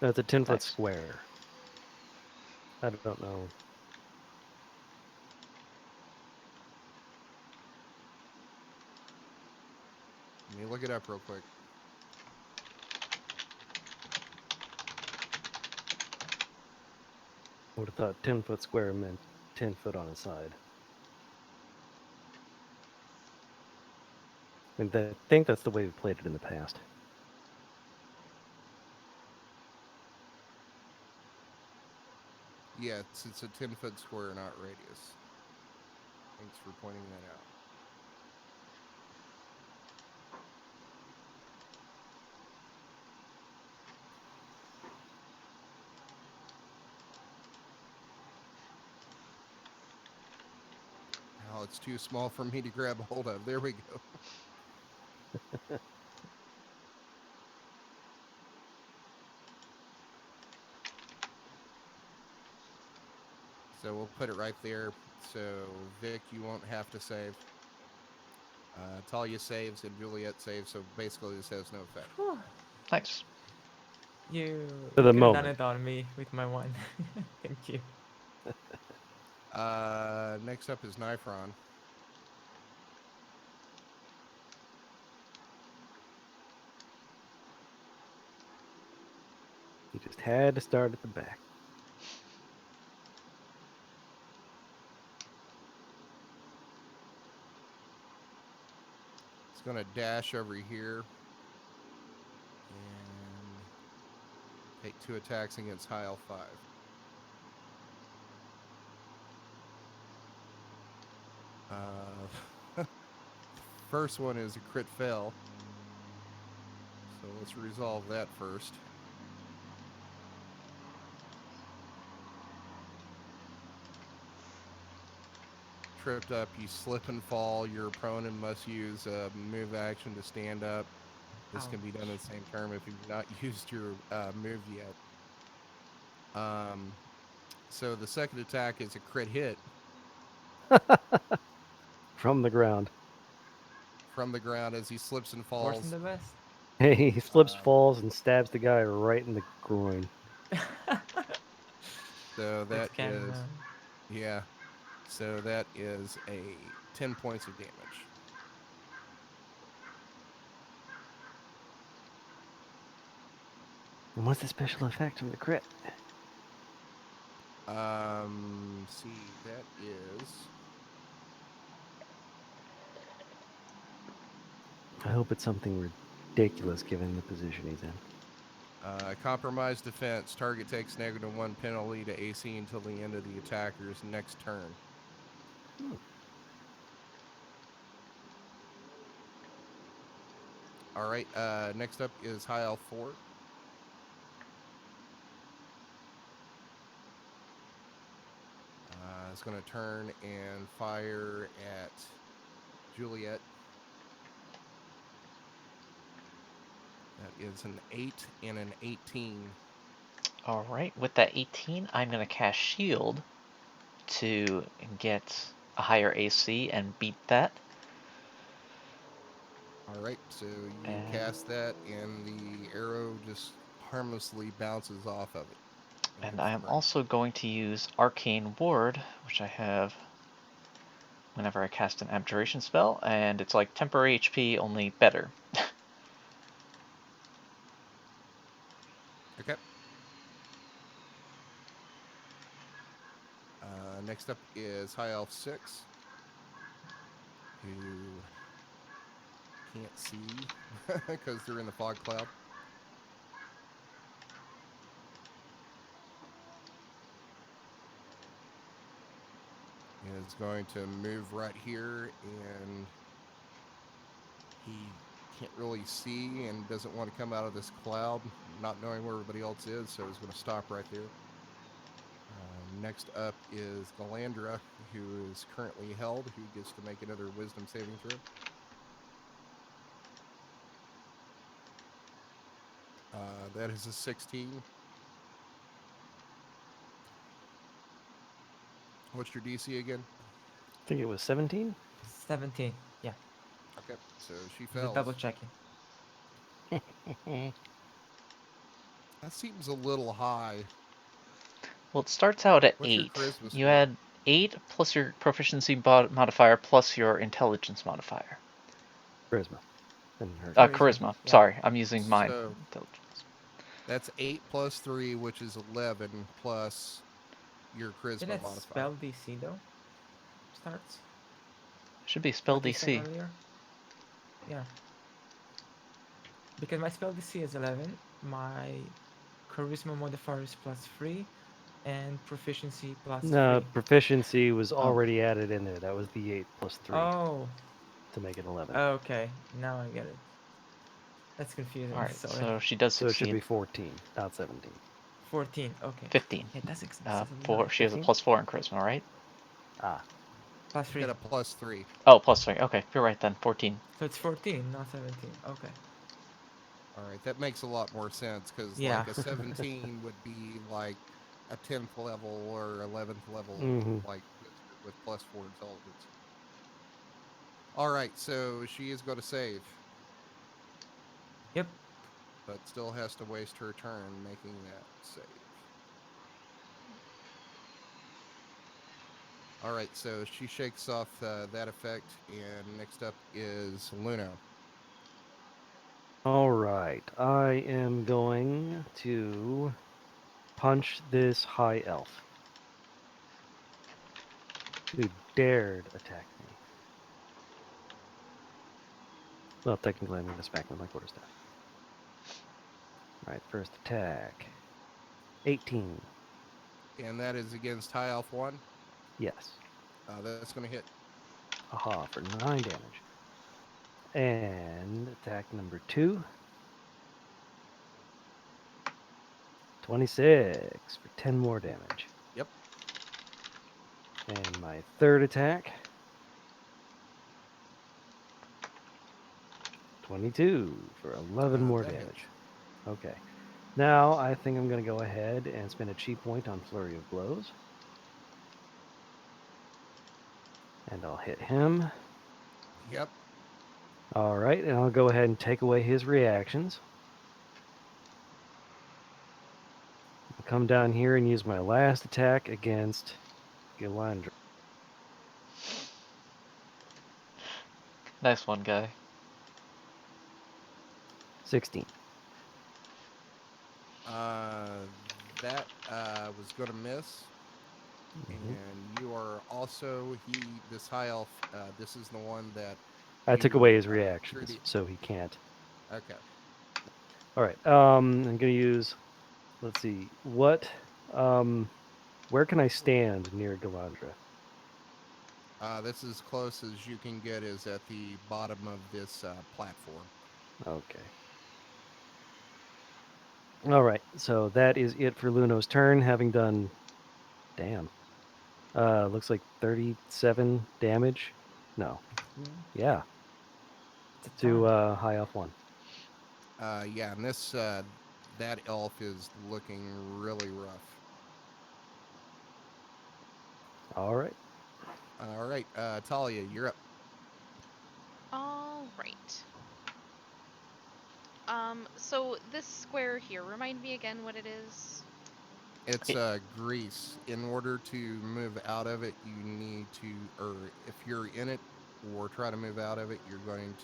S4: No, it's a 10-foot
S2: Nice.
S4: square. I don't know.
S1: Let me look it up real quick.
S4: I would have thought 10-foot square meant 10 foot on a side. And I think that's the way we played it in the past.
S1: Yeah, it's a 10-foot square, not radius. Thanks for pointing that out. Oh, it's too small for me to grab a hold of. There we go. So we'll put it right there. So Vic, you won't have to save. Talia saves and Juliet saves. So basically, this has no effect.
S6: Whew.
S2: Nice.
S6: You
S4: For the
S6: could have done
S4: moment.
S6: it on me with my one. Thank you.
S1: Next up is Nifron.
S4: He just had to start at the back.
S1: It's going to dash over here and take 2 attacks against high L5. First one is a crit fail. So let's resolve that first. Tripped up, you slip and fall. You're prone and must use a move action to stand up. This can be done in the
S6: Ouch.
S1: same term if you've not used your move yet. So the second attack is a crit hit
S4: From the ground.
S1: from the ground as he slips and
S6: Worse than
S1: falls.
S6: the best.
S4: He flips,
S1: Um,
S4: falls, and stabs the guy right in the groin.
S1: so that
S6: That's
S1: is,
S6: canon.
S1: yeah. So that is a 10 points of damage.
S4: And what's the special effect from the crit?
S1: See, that is
S4: I hope it's something ridiculous given the position he's in.
S1: compromised defense. Target takes -1 penalty to AC until the end of the attacker's next turn.
S4: Hmm.
S1: All right. Next up is High Elf 4. It's going to turn and fire at Juliet. That is an 8 and an 18.
S2: Alright, with that 18, I'm going to cast Shield to get a higher AC and beat that.
S1: All right. So you
S2: And,
S1: cast that, and the arrow just harmlessly bounces off of it and
S2: and
S1: hits
S2: I
S1: the
S2: am
S1: ground.
S2: also going to use Arcane Ward, which I have whenever I cast an abjuration spell, and it's like temporary HP, only better.
S1: Okay. Next up is High Elf 6, who can't see because they're in the fog cloud. Is going to move right here, and he can't really see and doesn't want to come out of this cloud, not knowing where everybody else is, so he's going to stop right there. Next up is Galandra, who is currently held, who gets to make another wisdom saving throw. That is a 16. What's your DC again?
S4: I think it was 17.
S6: 17. Yeah,
S1: Okay, so she
S6: just double
S1: fails.
S6: checking.
S1: That seems a little high.
S2: Well, it starts out at
S1: What's your
S2: 8.
S1: charisma
S2: You
S1: score?
S2: add 8 plus your proficiency modifier plus your intelligence modifier.
S4: Charisma. And her.
S2: Charisma.
S6: Yeah.
S2: Sorry, I'm using my
S1: So
S2: intelligence.
S1: that's 8 plus 3, which is 11, plus your charisma
S6: Didn't
S1: modifier.
S6: spell DC though starts
S2: Should be spell
S6: like you said
S2: DC.
S6: earlier? Yeah. Because my spell DC is 11, my charisma modifier is +3, and proficiency
S4: No,
S6: +3.
S4: proficiency was
S6: Oh.
S4: already added in there. That was the 8 plus 3
S6: Oh.
S4: to make it 11.
S6: Okay. Now I get it. That's confusing.
S2: Alright,
S6: Sorry.
S2: so she does
S4: So it should
S2: succeed.
S4: be 14, not 17.
S6: 14. Okay.
S2: 15.
S6: Yeah, that's a lot.
S2: 4. She has a
S4: 15?
S2: +4 in charisma, right?
S4: Ah,
S6: +3.
S1: Get a plus 3.
S2: Oh, +3. Okay, you're right then. 14.
S6: So it's 14, not 17. Okay.
S1: All right, that makes a lot more sense because
S6: Yeah.
S1: like a 17 would be like a 10th level or 11th level,
S4: mm-hmm.
S1: like wizard with +4 intelligence. All right, so she is going to save,
S6: Yep.
S1: but still has to waste her turn making that save. All right, so she shakes off that effect, and next up is Luna.
S4: All right, I am going to punch this high elf who dared attack me. Well, technically, I'm going to smack him with my quarterstaff. All right, first attack. 18.
S1: And that is against High Elf 1.
S4: Yes.
S1: That's going to hit.
S4: Aha, for 9 damage. And attack number 2. 26 for 10 more damage.
S1: Yep.
S4: And my third attack. 22 for 11 more
S1: That
S4: damage.
S1: hits.
S4: Okay. Now I think I'm going to go ahead and spend a chi point on Flurry of Blows. And I'll hit him.
S1: Yep.
S4: All right, and I'll go ahead and take away his reactions. I'll come down here and use my last attack against Gilandra.
S2: Nice one, guy.
S4: 16.
S1: That was going to miss.
S4: Mm-hmm.
S1: And you are also this high elf. This is the one that
S4: I took
S1: you
S4: away his
S1: through
S4: reactions,
S1: the.
S4: so he can't.
S1: Okay.
S4: All right, I'm going to use, let's see, where can I stand near Galandra?
S1: This is as close as you can get is at the bottom of this platform.
S4: Okay. All right, so that is it for Luno's turn, having done, damn, looks like 37 damage. No,
S6: Ooh,
S4: yeah,
S6: it's a
S4: to
S6: ton.
S4: High Elf 1.
S1: Yeah, and this that elf is looking really rough.
S4: All right.
S1: All right, Talia, you're up.
S3: All right. So this square here, remind me again what it is.
S1: It's
S2: Okay.
S1: grease. In order to move out of it, you need to, or if you're in it or try to move out of it, you're going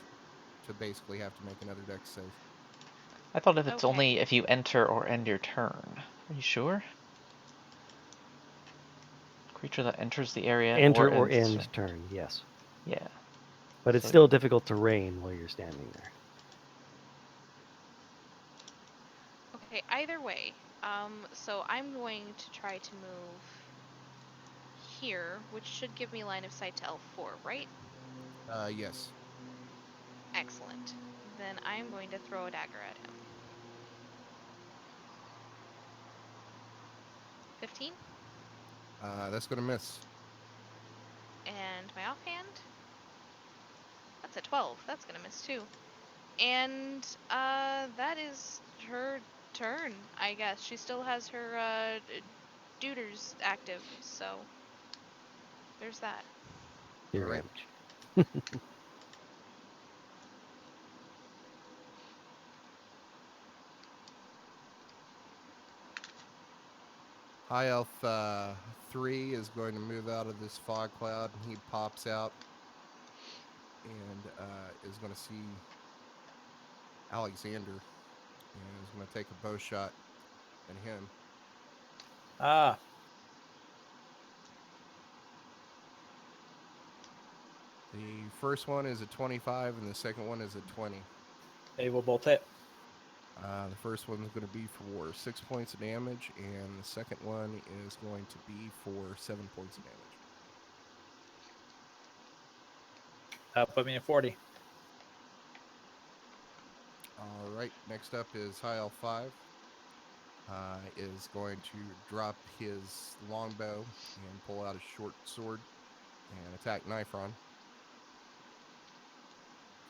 S1: to basically have to make another dex save.
S2: I thought if it's
S3: Okay.
S2: only if you enter or end your turn. Are you sure? Creature that enters the area
S4: Enter
S2: or
S4: or
S2: ends
S4: end turn, yes.
S2: Yeah.
S4: But it's
S2: So
S4: still difficult to rain while you're standing there.
S3: Okay, either way. So I'm going to try to move here, which should give me line of sight to L4, right?
S1: Yes.
S3: Excellent. Then I'm going to throw a dagger at him. 15?
S1: That's going to miss.
S3: And my offhand? That's a 12. That's gonna miss too. And that is her turn, I guess. She still has her duders active, so there's that.
S1: All
S4: Your
S1: right.
S4: image.
S1: High Elf 3 is going to move out of this fog cloud, and he pops out and is going to see Alexander and is going to take a bow shot at him.
S5: Ah,
S1: The first one is a 25, and the second one is a 20.
S5: they will both hit.
S1: The first one is going to be for 6 points of damage, and the second one is going to be for 7 points of damage.
S5: Put me at 40.
S1: All right, next up is High Elf 5. Is going to drop his longbow and pull out his short sword and attack Nifron.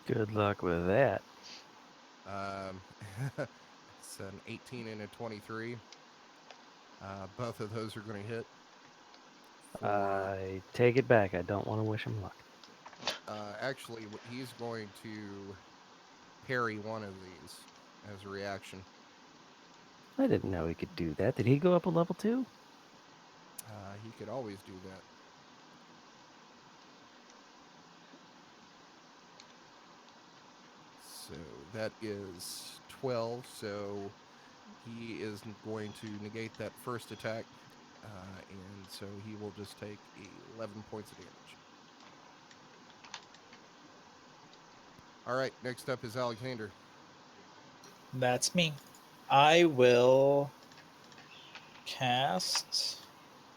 S4: Good luck with that.
S1: Um, it's an 18 and a 23. Both of those are going to hit for.
S4: I take it back. I don't want to wish him luck.
S1: Actually, he's going to parry one of these as a reaction.
S4: I didn't know he could do that. Did he go up a level 2?
S1: He could always do that. So that is 12. So he is going to negate that first attack. And so he will just take 11 points of damage. All right, next up is Alexander.
S5: That's me. I will cast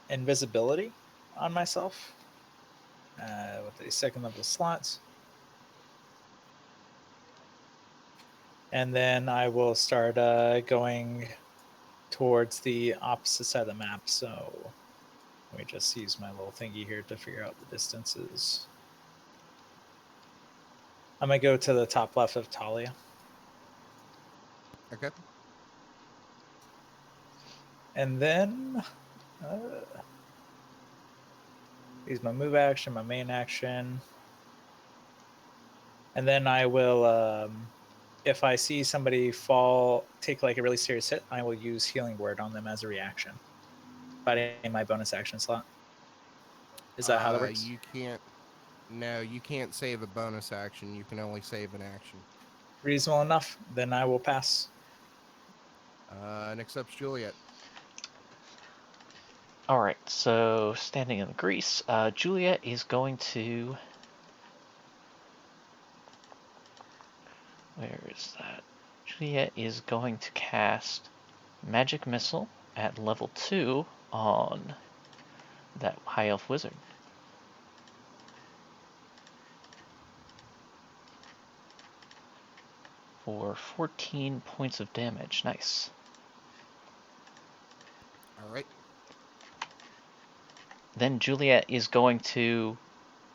S5: invisibility on myself with a second level slot. And then I will start going towards the opposite side of the map. So let me just use my little thingy here to figure out the distances. I'm going to go to the top left of Talia.
S1: Okay.
S5: And then use my move action, my main action. And then I will, if I see somebody fall, take like a really serious hit, I will use Healing Word on them as a reaction. Fighting my bonus action slot. Is that how that works?
S1: You can't. No, you can't save a bonus action. You can only save an action.
S5: Reasonable enough. Then I will pass.
S1: Next up's Juliet.
S2: Alright, so standing in the grease, Juliet is going to. Where is that? Juliet is going to cast Magic Missile at level 2 on that High Elf Wizard. For 14 points of damage. Nice.
S1: All right.
S2: Then Juliet is going to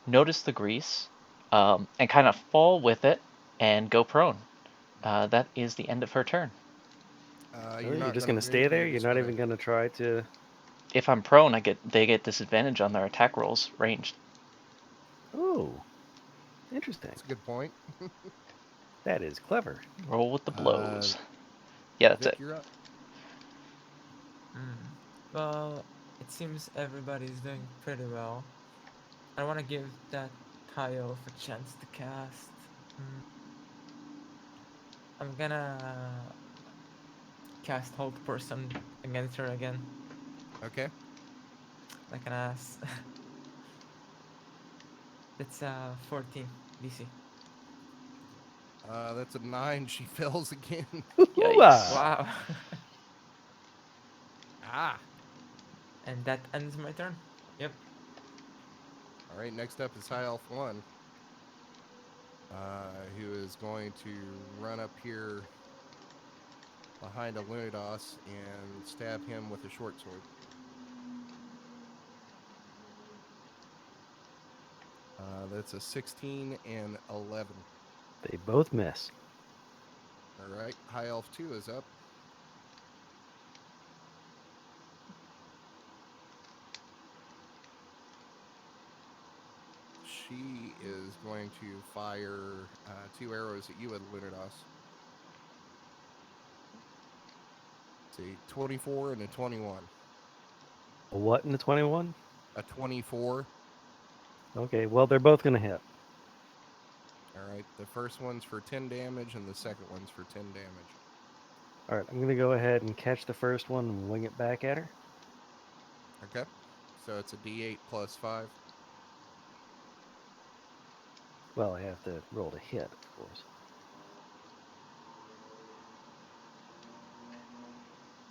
S2: notice the grease and kind of fall with it and go prone. That is the end of her turn.
S1: You're
S4: Really? You're
S1: not
S4: just
S1: going to
S4: going to stay
S1: move.
S4: there?
S1: You're
S4: You're
S1: just
S4: not
S1: going to.
S4: even going to try to...
S2: If I'm prone, they get disadvantage on their attack rolls ranged.
S4: Oh, interesting.
S1: That's a good point.
S4: That is clever.
S2: Roll with the
S1: Uh,
S2: blows. Yeah, that's
S1: Vic,
S2: it.
S1: you're up.
S6: Mm. Well, it seems everybody's doing pretty well. I want to give that high elf a chance to cast. Mm, I'm gonna cast Hold Person against her again,
S1: Okay.
S6: like an ass. It's 14 DC.
S1: That's a 9. She fails again.
S2: Yikes.
S4: Hoo-ah!
S6: Wow.
S1: Ah.
S6: And that ends my turn. Yep.
S1: All right. Next up is High Elf 1, who is going to run up here behind a Lunidos and stab him with a short sword. That's a 16 and 11.
S4: They both miss.
S1: All right. High Elf 2 is up. She is going to fire 2 arrows at you with Lunidos. It's a 24 and a 21.
S4: A what in the 21?
S1: A 24.
S4: Okay, well, they're both going to hit.
S1: All right. The first one's for 10 damage, and the second one's for 10 damage.
S4: All right, I'm going to go ahead and catch the first one and wing it back at her.
S1: Okay. So it's a D8 plus 5.
S4: Well, I have to roll to hit, of course.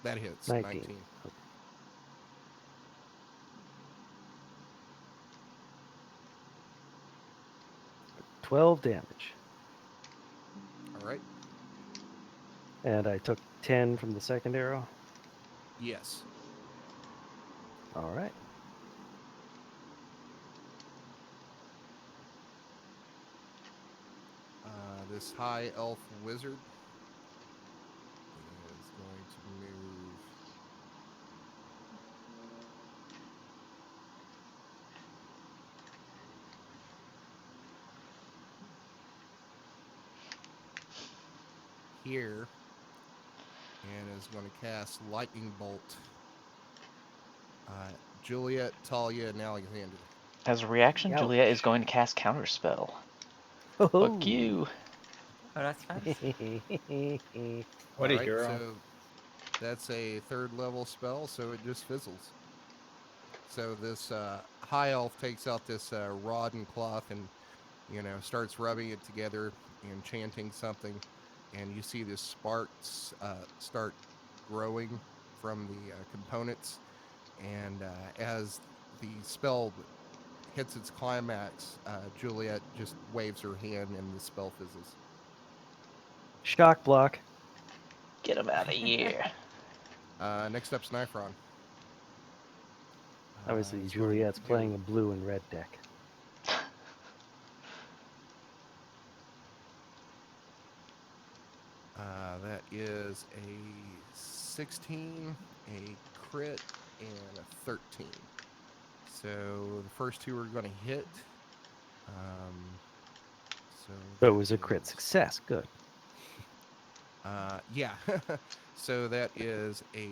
S1: That hits.
S4: 19.
S1: 19.
S4: Okay. 12 damage.
S1: All right.
S4: And I took 10 from the second arrow.
S1: Yes.
S4: All right.
S1: This high elf wizard is going to move here and is going to cast lightning bolt. Juliet, Talia, and Alexander.
S2: As a reaction,
S4: Ouch.
S2: Juliet is going to cast Counterspell. Fuck you.
S6: Oh, that's fancy.
S5: What
S1: All
S5: a
S1: right.
S5: hero.
S1: So that's a 3rd level spell, so it just fizzles. So this high elf takes out this rod and cloth and starts rubbing it together and chanting something, and you see the sparks start growing from the components, and as the spell hits its climax, Juliet just waves her hand and the spell fizzles.
S4: Shock block.
S2: Get him out of here.
S1: Next up's Nifron.
S4: Obviously,
S1: He's going to
S4: Juliet's playing a blue and red deck.
S1: that is a 16, a crit, and a 13. So the first 2 are going to hit. So
S4: So it
S1: that
S4: was a crit
S1: is,
S4: success. Good.
S1: yeah. So that is a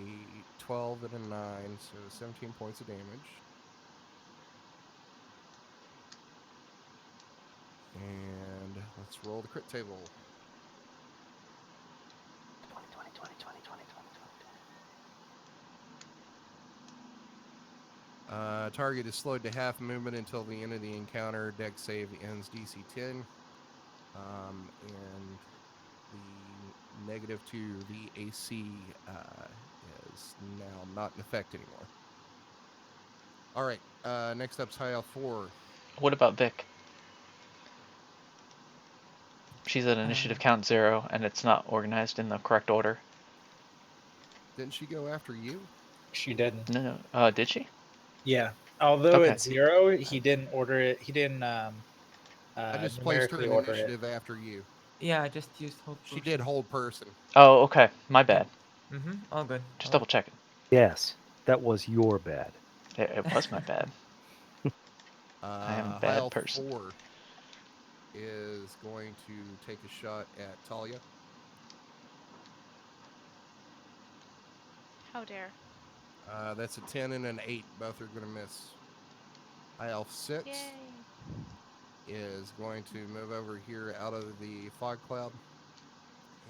S1: 12 and a 9, so 17 points of damage. And let's roll the crit table.
S4: 20, 20, 20, 20, 20, 20, 20.
S1: Target is slowed to half movement until the end of the encounter. Dex save ends DC 10. And the negative to the AC is now not in effect anymore. All right. Next up's High Elf 4.
S2: What about Vic? She's at initiative count 0, and it's not organized in the correct order.
S1: Didn't she go after you?
S5: She didn't.
S2: No. Did she?
S5: Yeah. Although
S2: Okay.
S5: it's 0, he didn't order it. He didn't
S1: I just placed her
S5: numerically
S1: in
S5: order it.
S1: initiative after you.
S6: Yeah, I just used Hold
S1: She
S6: Potion.
S1: did hold person.
S2: Oh, okay. My bad.
S6: All good.
S2: Just
S6: all
S2: double
S6: good.
S2: checking.
S4: Yes, that was your bad.
S2: It was my bad. I am a
S1: High
S2: bad
S1: Elf
S2: person.
S1: 4 is going to take a shot at Talia.
S3: How dare.
S1: That's a 10 and an 8. Both are going to miss. High Elf 6
S3: Yay.
S1: is going to move over here out of the fog cloud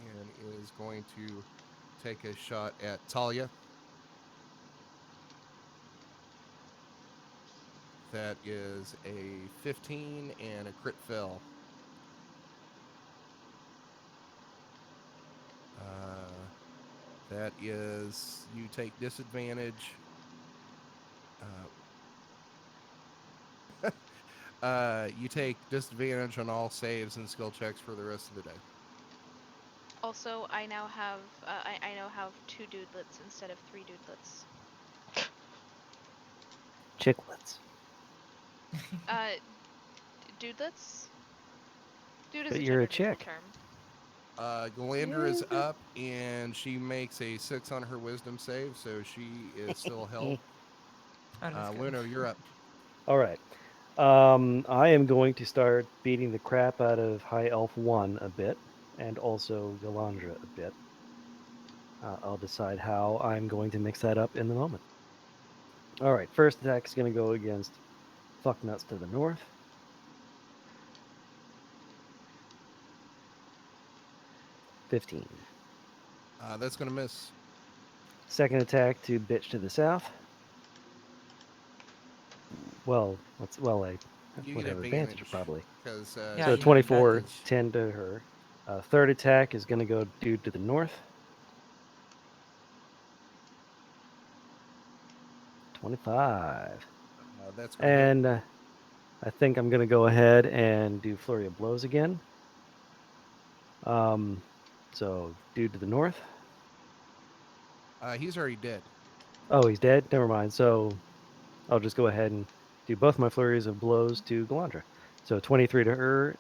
S1: and is going to take a shot at Talia. That is a 15 and a crit fail. That is, you take disadvantage. You take disadvantage on all saves and skill checks for the rest of the day.
S3: Also, I now have 2 dudelets instead of 3 dudelets.
S4: Chicklets.
S3: Uh, dudelets? Dude is
S4: But
S3: a
S4: you're a
S3: gender neutral
S4: chick.
S3: term.
S1: Galandra is up, and she makes a 6 on her wisdom save, so she is still held.
S6: Oh, that's good.
S1: Luno, you're up.
S4: All right. I am going to start beating the crap out of High Elf 1 a bit, and also Galandra a bit. I'll decide how I'm going to mix that up in the moment. All right, first attack is going to go against Fucknuts to the north. 15.
S1: That's going to miss.
S4: Second attack to Bitch to the south. Well, I
S1: You
S4: would
S1: get
S4: have advantage
S1: advantage
S4: probably.
S1: because
S6: Yeah,
S4: So
S6: you have
S4: 24,
S6: advantage.
S4: 10 to her. Third attack is going to go dude to the north. 25.
S1: that's going to hit.
S4: And I think I'm going to go ahead and do Flurry of Blows again. So dude to the north.
S1: He's already dead.
S4: Oh, he's dead? Never mind. So I'll just go ahead and do both my flurries of blows to Galandra. So 23 to her,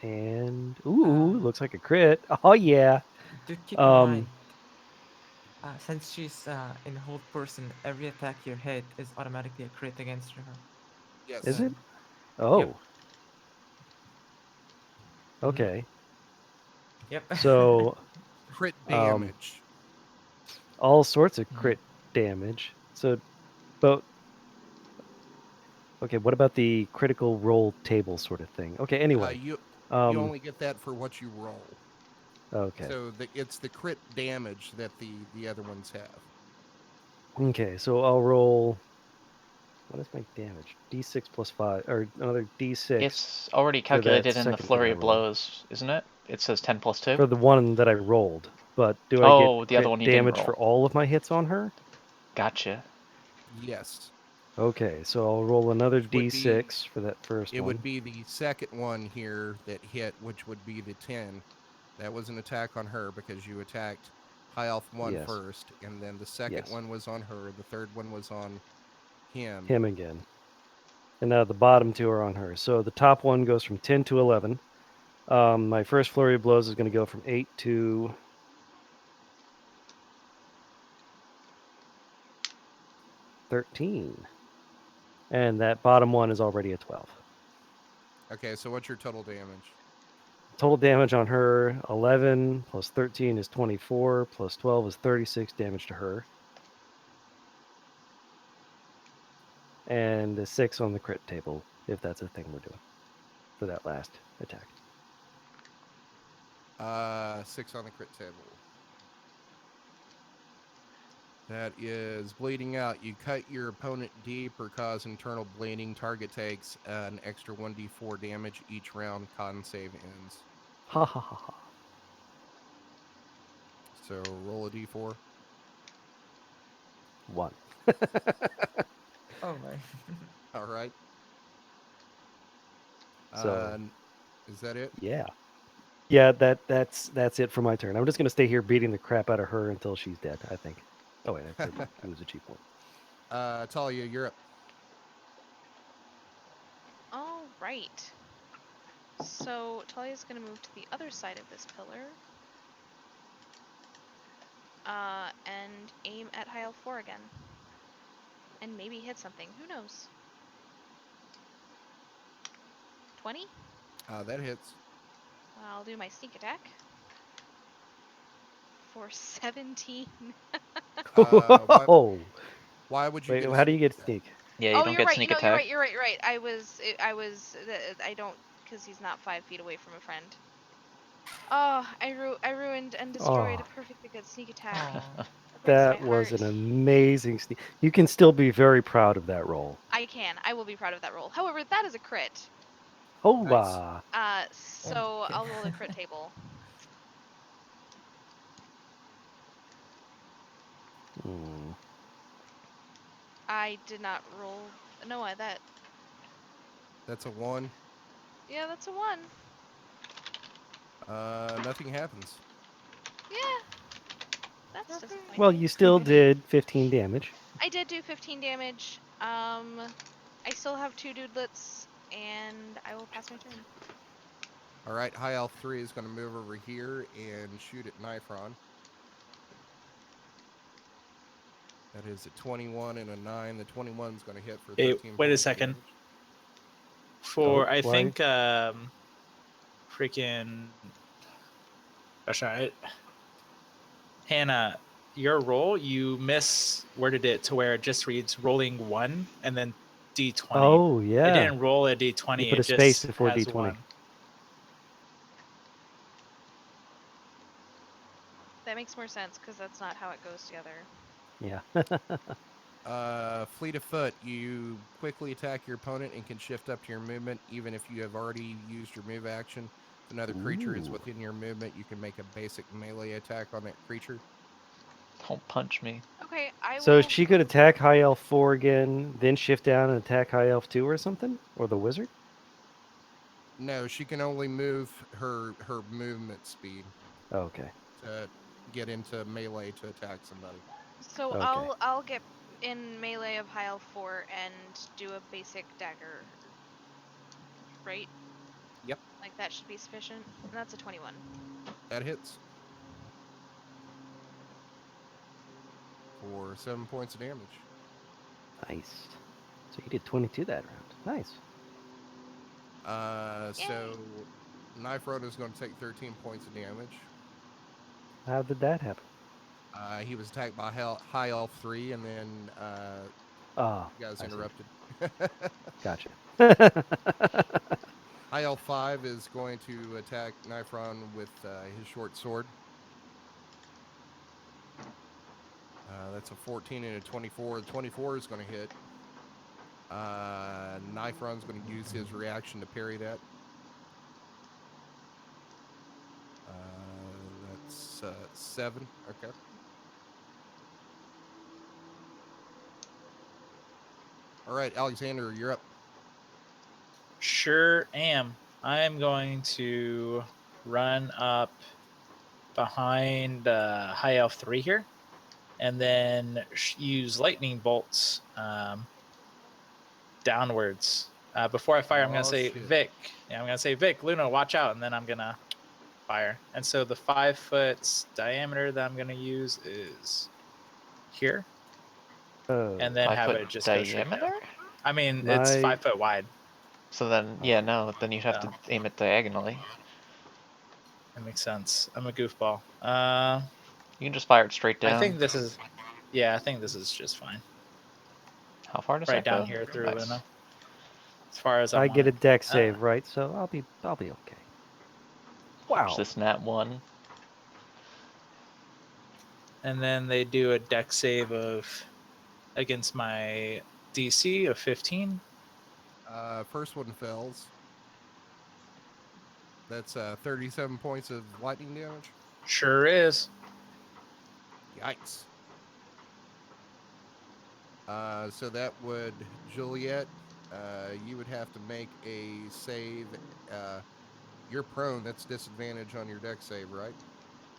S4: and ooh, looks like a crit. Oh yeah.
S6: Do keep in
S4: Um,
S6: mind, since she's in hold person, every attack you hit is automatically a crit against her.
S4: is
S1: Yes.
S6: So,
S4: it?
S6: yep.
S4: Oh,
S6: Mm-hmm.
S4: okay.
S6: Yep.
S4: So
S1: Crit
S4: um,
S1: damage.
S4: all sorts of
S6: Mhm.
S4: crit damage. So, but okay, what about the critical roll table sort of thing? Okay, anyway.
S1: You
S4: Um,
S1: only get that for what you roll.
S4: okay.
S1: So it's the crit damage that the other ones have.
S4: Okay, so I'll roll. What is my damage? D6 plus 5, or another D6
S2: It's already
S4: for that
S2: calculated in the
S4: second thing
S2: flurry
S4: I
S2: of
S4: rolled.
S2: blows, isn't it? It says 10 plus 2.
S4: For the one that I rolled. But do I get
S2: Oh, the other
S4: crit
S2: one you didn't
S4: damage
S2: roll.
S4: for all of my hits on her?
S2: Gotcha.
S1: Yes.
S4: Okay, so I'll roll another
S1: Which would be
S4: D6 for that first
S1: it would
S4: one.
S1: be the second one here that hit, which would be the 10. That was an attack on her because you attacked High Elf 1
S4: Yes,
S1: first, and then the second
S4: yes.
S1: one was on her, the third one was on him.
S4: Him again. And now the bottom two are on her. So the top one goes from 10 to 11. My first flurry of blows is going to go from 8 to 13. And that bottom one is already a 12.
S1: Okay, so what's your total damage?
S4: Total damage on her 11 plus 13 is 24, plus 12 is 36 damage to her. And a 6 on the crit table, if that's a thing we're doing for that last attack.
S1: 6 on the crit table. That is bleeding out. You cut your opponent deep or cause internal bleeding. Target takes an extra 1d4 damage each round. Con save ends.
S4: Ha ha ha ha.
S1: So roll a d4.
S4: 1.
S6: Oh my.
S1: All right.
S4: So,
S1: Is that it?
S4: yeah. Yeah, that's it for my turn. I'm just going to stay here beating the crap out of her until she's dead, I think. Oh, wait, I could use a cheap point.
S1: Talia, you're up.
S3: All right. So Talia's gonna move to the other side of this pillar. And aim at High Elf 4 again. And maybe hit something. Who knows? 20?
S1: That hits.
S3: I'll do my sneak attack. For 17.
S1: What
S4: Oh!
S1: Why would you
S4: Wait,
S1: get a
S4: how do you
S1: sneak
S4: get
S1: attack?
S4: sneak?
S2: Yeah, you
S3: Oh,
S2: don't
S3: you're
S2: get
S3: right.
S2: sneak
S3: No, you're
S2: attack.
S3: right. You're right. You're right. I don't, because he's not 5 feet away from a friend. Oh, I ruined and destroyed
S4: Oh,
S3: a perfectly good sneak attack.
S6: Aw.
S3: That breaks my
S4: that was
S3: heart.
S4: an amazing sneak. You can still be very proud of that roll.
S3: I can. I will be proud of that roll. However, that is a crit.
S1: Nice.
S4: Hola!
S3: So
S6: Okay.
S3: I'll roll the crit table.
S4: Hmm.
S3: I did not roll. No, that.
S1: That's a 1.
S3: Yeah, that's a 1.
S1: Nothing happens.
S3: Yeah, that's
S6: Okay.
S4: Well,
S3: disappointing.
S4: you still did 15 damage.
S3: I did do 15 damage. I still have 2 dudelets, and I will pass my turn.
S1: All right, High Elf 3 is going to move over here and shoot at Nifron. That is a 21 and a 9. The 21 is going to hit for
S5: Hey,
S1: 13
S5: wait a
S1: points of
S5: second.
S1: damage.
S5: For
S4: Oh,
S5: I
S4: why?
S5: think freaking gosh, alright. Hannah, your roll, you misworded it to where it just reads rolling 1 and then d20.
S4: Oh,
S5: It
S4: yeah.
S5: didn't roll a
S4: You
S5: d20,
S4: put
S5: it
S4: a space
S5: just
S4: before
S5: has
S4: D20.
S5: 1.
S3: That makes more sense because that's not how it goes together.
S4: Yeah.
S1: Fleet of foot, you quickly attack your opponent and can shift up to your movement even if you have already used your move action. If another creature is
S4: Ooh.
S1: within your movement, you can make a basic melee attack on that creature.
S2: Don't punch me.
S3: Okay, I
S4: So
S3: will.
S4: she could attack High Elf 4 again, then shift down and attack High Elf 2 or something? Or the wizard?
S1: No, she can only move her movement speed
S4: Okay.
S1: to get into melee to attack somebody.
S3: So
S4: Okay.
S3: I'll get in melee of High Elf 4 and do a basic dagger, right?
S1: Yep,
S3: Like that should be sufficient. And that's a 21.
S1: that hits for 7 points of damage.
S4: Nice. So you did 22 that round. Nice.
S3: Yay!
S1: So Knife Road is going to take 13 points of damage.
S4: How did that happen?
S1: He was attacked by High Elf 3, and then
S4: Oh,
S1: you guys
S4: I see.
S1: interrupted.
S4: Gotcha.
S1: High Elf 5 is going to attack Nifron with his short sword. That's a 14 and a 24. The 24 is going to hit. Nifron's going to use his reaction to parry that. That's 7. Okay. All right, Alexander, you're up.
S5: Sure am. I'm going to run up behind High Elf 3 here and then use lightning bolts downwards. Before I fire, I'm going to
S1: Oh,
S5: say,
S1: shit.
S5: Vic. Yeah, I'm going to say, Vic, Luna, watch out. And then I'm going to fire. And so the 5 foot diameter that I'm going to use is here.
S4: Oh.
S5: And then
S2: 5
S5: have
S2: foot
S5: it just go straight
S2: diameter?
S5: down. I mean, it's
S4: My
S5: 5 foot wide.
S2: So then, yeah, no, then you'd have to aim it diagonally.
S5: That makes sense. I'm a goofball.
S2: You can just fire it straight
S5: I
S2: down.
S5: think this is, yeah, I think this is just fine.
S2: How far does
S5: Right
S2: that
S5: down
S2: go?
S5: here through
S2: Nice.
S5: Luna, as far as I
S4: I
S5: want
S4: get
S5: it.
S4: a deck save, right? So I'll be okay.
S2: Watch
S4: Wow.
S2: this nat 1.
S5: And then they do a deck save of against my DC of 15.
S1: First one fails. That's 37 points of lightning damage.
S5: Sure is.
S1: Yikes. So that would, Juliet, you would have to make a save. Uh, you're prone. That's disadvantage on your deck save, right?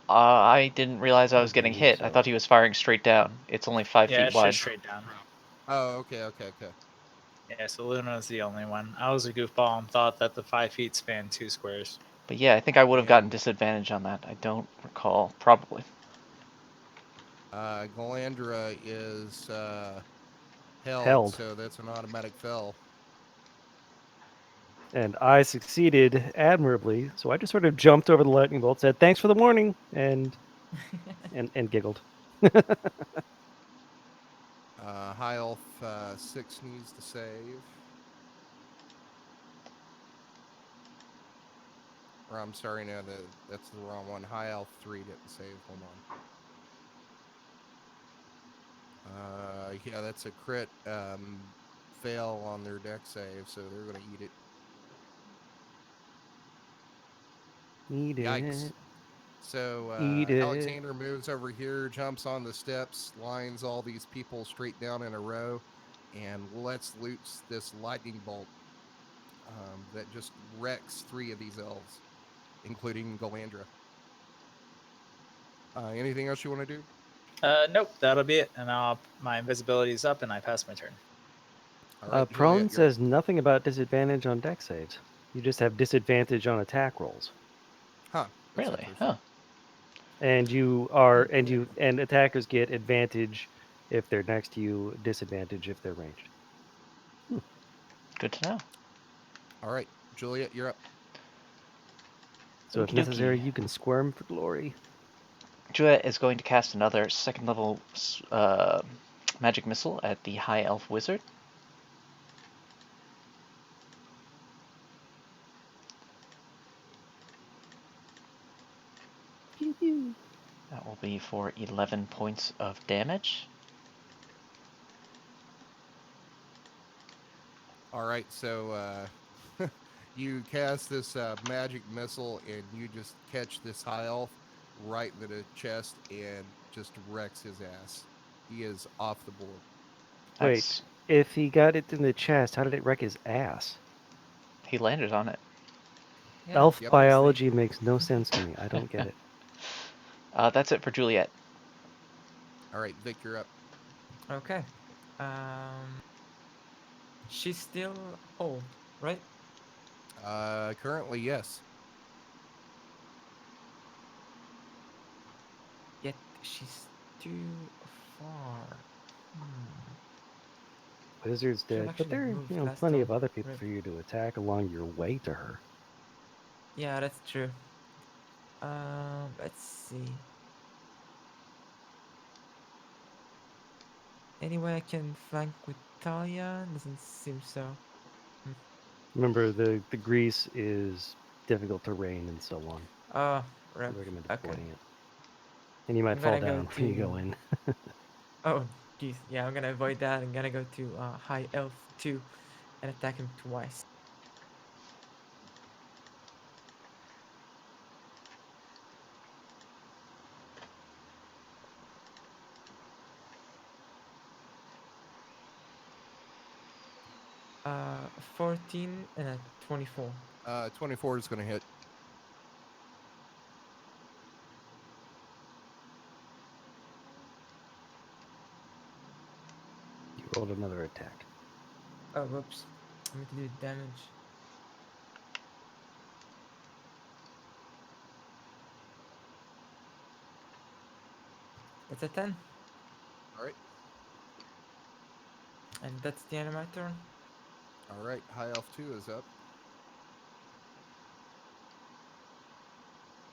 S2: I didn't realize I
S4: I
S2: was getting
S4: believe
S2: hit. I
S4: so.
S2: thought he was firing straight down. It's only 5
S5: Yeah,
S2: feet
S5: it's just
S2: wide.
S5: straight down.
S1: Oh, okay.
S5: Yeah, so Luna's the only one. I was a goofball and thought that the 5 feet spanned 2 squares.
S2: But yeah, I think I would have gotten
S1: And
S2: disadvantage on that. I don't recall. Probably.
S1: Galandra is held,
S4: Held.
S1: so that's an automatic fail.
S4: And I succeeded admirably. So I just sort of jumped over the lightning bolt, said thanks for the warning, and giggled.
S1: High Elf 6 needs to save. Or I'm sorry, no, that's the wrong one. High Elf 3 didn't save. Hold on. Yeah, that's a crit fail on their deck save, so they're going to eat it.
S4: Eat
S1: Yikes.
S4: it.
S1: So
S4: Eat it.
S1: Alexander moves over here, jumps on the steps, lines all these people straight down in a row, and lets loose this lightning bolt that just wrecks 3 of these elves, including Galandra. Anything else you want to do?
S5: Nope, that'll be it. And my invisibility is up, and I pass my turn.
S1: All right,
S4: Prone
S1: Juliet, you're
S4: says nothing about disadvantage on deck saves. You just have disadvantage on attack rolls.
S1: huh. That's
S2: Really?
S1: interesting.
S2: Huh.
S4: And you are and attackers get advantage if they're next to you, disadvantage if they're ranged.
S2: Good to know.
S1: All right, Juliet, you're up.
S4: So if
S2: Okie
S4: necessary,
S2: dokie.
S4: you can squirm for glory.
S2: Juliet is going to cast another second level magic missile at the High Elf Wizard. That will be for 11 points of damage.
S1: All right, so you cast this magic missile, and you just catch this high elf right in the chest and just wrecks his ass. He is off the board.
S4: Wait,
S2: Nice.
S4: if he got it in the chest, how did it wreck his ass?
S2: He landed on it.
S6: Yeah,
S4: Elf
S1: Yep.
S4: biology makes no sense to me. I don't get it.
S2: That's it for Juliet.
S1: All right, Vic, you're up.
S6: okay. She's still whole, right?
S1: Currently, yes.
S6: Yet she's too far.
S4: Wizard's
S6: Should have
S4: dead, but
S6: actually
S4: there are
S6: moved last
S4: plenty
S6: time.
S4: of other people
S6: Rip.
S4: for you to attack along your way to her.
S6: Yeah, that's true. Let's see. Anyway, I can flank with Talia. Doesn't seem so.
S4: Remember, the grease is difficult terrain and so on.
S6: Oh,
S4: I
S6: rip.
S4: recommend
S6: Okay.
S4: avoiding it. And you might
S6: I'm
S4: fall
S6: gonna go
S4: down when you
S6: to.
S4: go in.
S6: Oh, geez. Yeah, I'm gonna avoid that. I'm gonna go to High Elf 2 and attack him twice. Uh, 14 and a 24.
S1: 24 is going to hit.
S4: You rolled another attack.
S6: Oh, whoops. I need to do damage. That's a 10.
S1: All right.
S6: And that's the end of my turn.
S1: All right, High Elf 2 is up.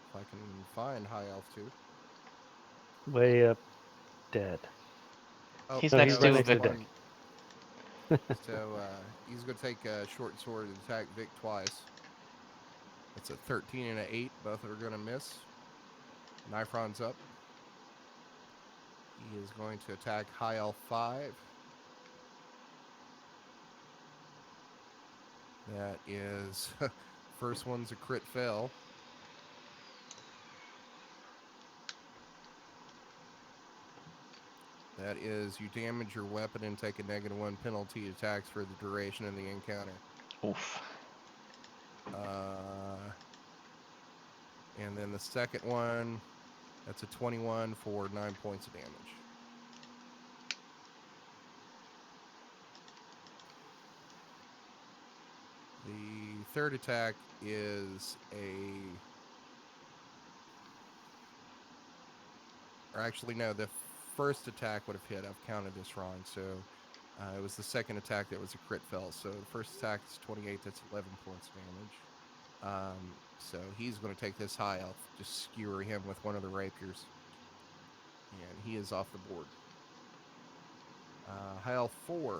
S1: If I can find High Elf 2.
S4: Way up, dead.
S1: Oh,
S2: He's
S4: No,
S2: next
S4: he's right
S2: to
S4: next to
S2: Vic.
S4: Deck.
S1: So he's going to take a short sword and attack Vic twice. That's a 13 and an 8. Both are going to miss. Nifron's up. He is going to attack High Elf 5. That is, first one's a crit fail. That is, you damage your weapon and take a -1 penalty attacks for the duration of the encounter.
S2: Oof.
S1: And then the second one, that's a 21 for 9 points of damage. The third attack is or actually no, the first attack would have hit. I've counted this wrong. So it was the second attack that was a crit fail. So the first attack is 28. That's 11 points of damage. So he's going to take this high elf, just skewer him with one of the rapiers, and he is off the board. High Elf 4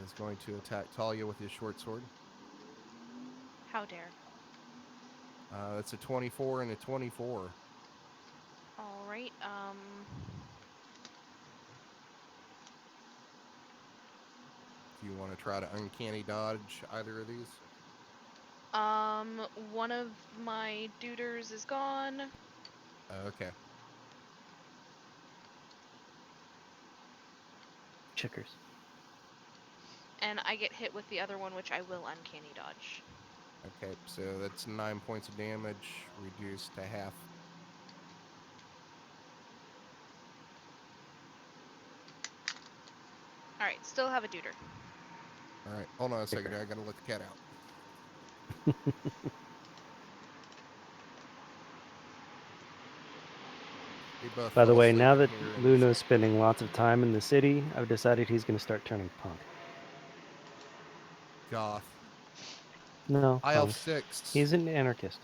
S1: is going to attack Talia with his short sword.
S3: How dare.
S1: That's a 24 and a 24.
S3: All right.
S1: Do you want to try to uncanny dodge either of these?
S3: One of my duders is gone,
S1: Okay.
S4: Checkers.
S3: and I get hit with the other one, which I will uncanny dodge.
S1: Okay, so that's 9 points of damage, reduced to half.
S3: All right, still have a duder.
S1: All right, hold on a second.
S4: Checker.
S1: I gotta let the cat out. They both
S4: By the
S1: fell
S4: way,
S1: asleep
S4: now
S1: in
S4: that
S1: here. And
S4: Luna's spending lots of time in the city, I've decided he's going to start turning punk.
S1: goth.
S4: No,
S1: High Elf
S4: punk.
S1: 6
S4: He's an anarchist.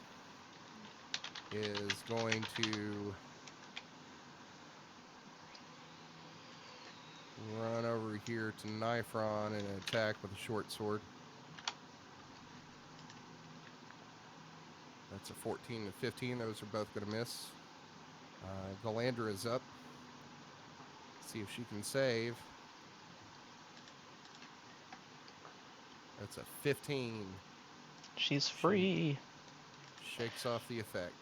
S1: is going to run over here to Nifron and attack with a short sword. That's a 14 and 15. Those are both going to miss. Galandra is up. See if she can save. That's a 15.
S2: She's
S1: She
S2: free.
S1: shakes off the effect.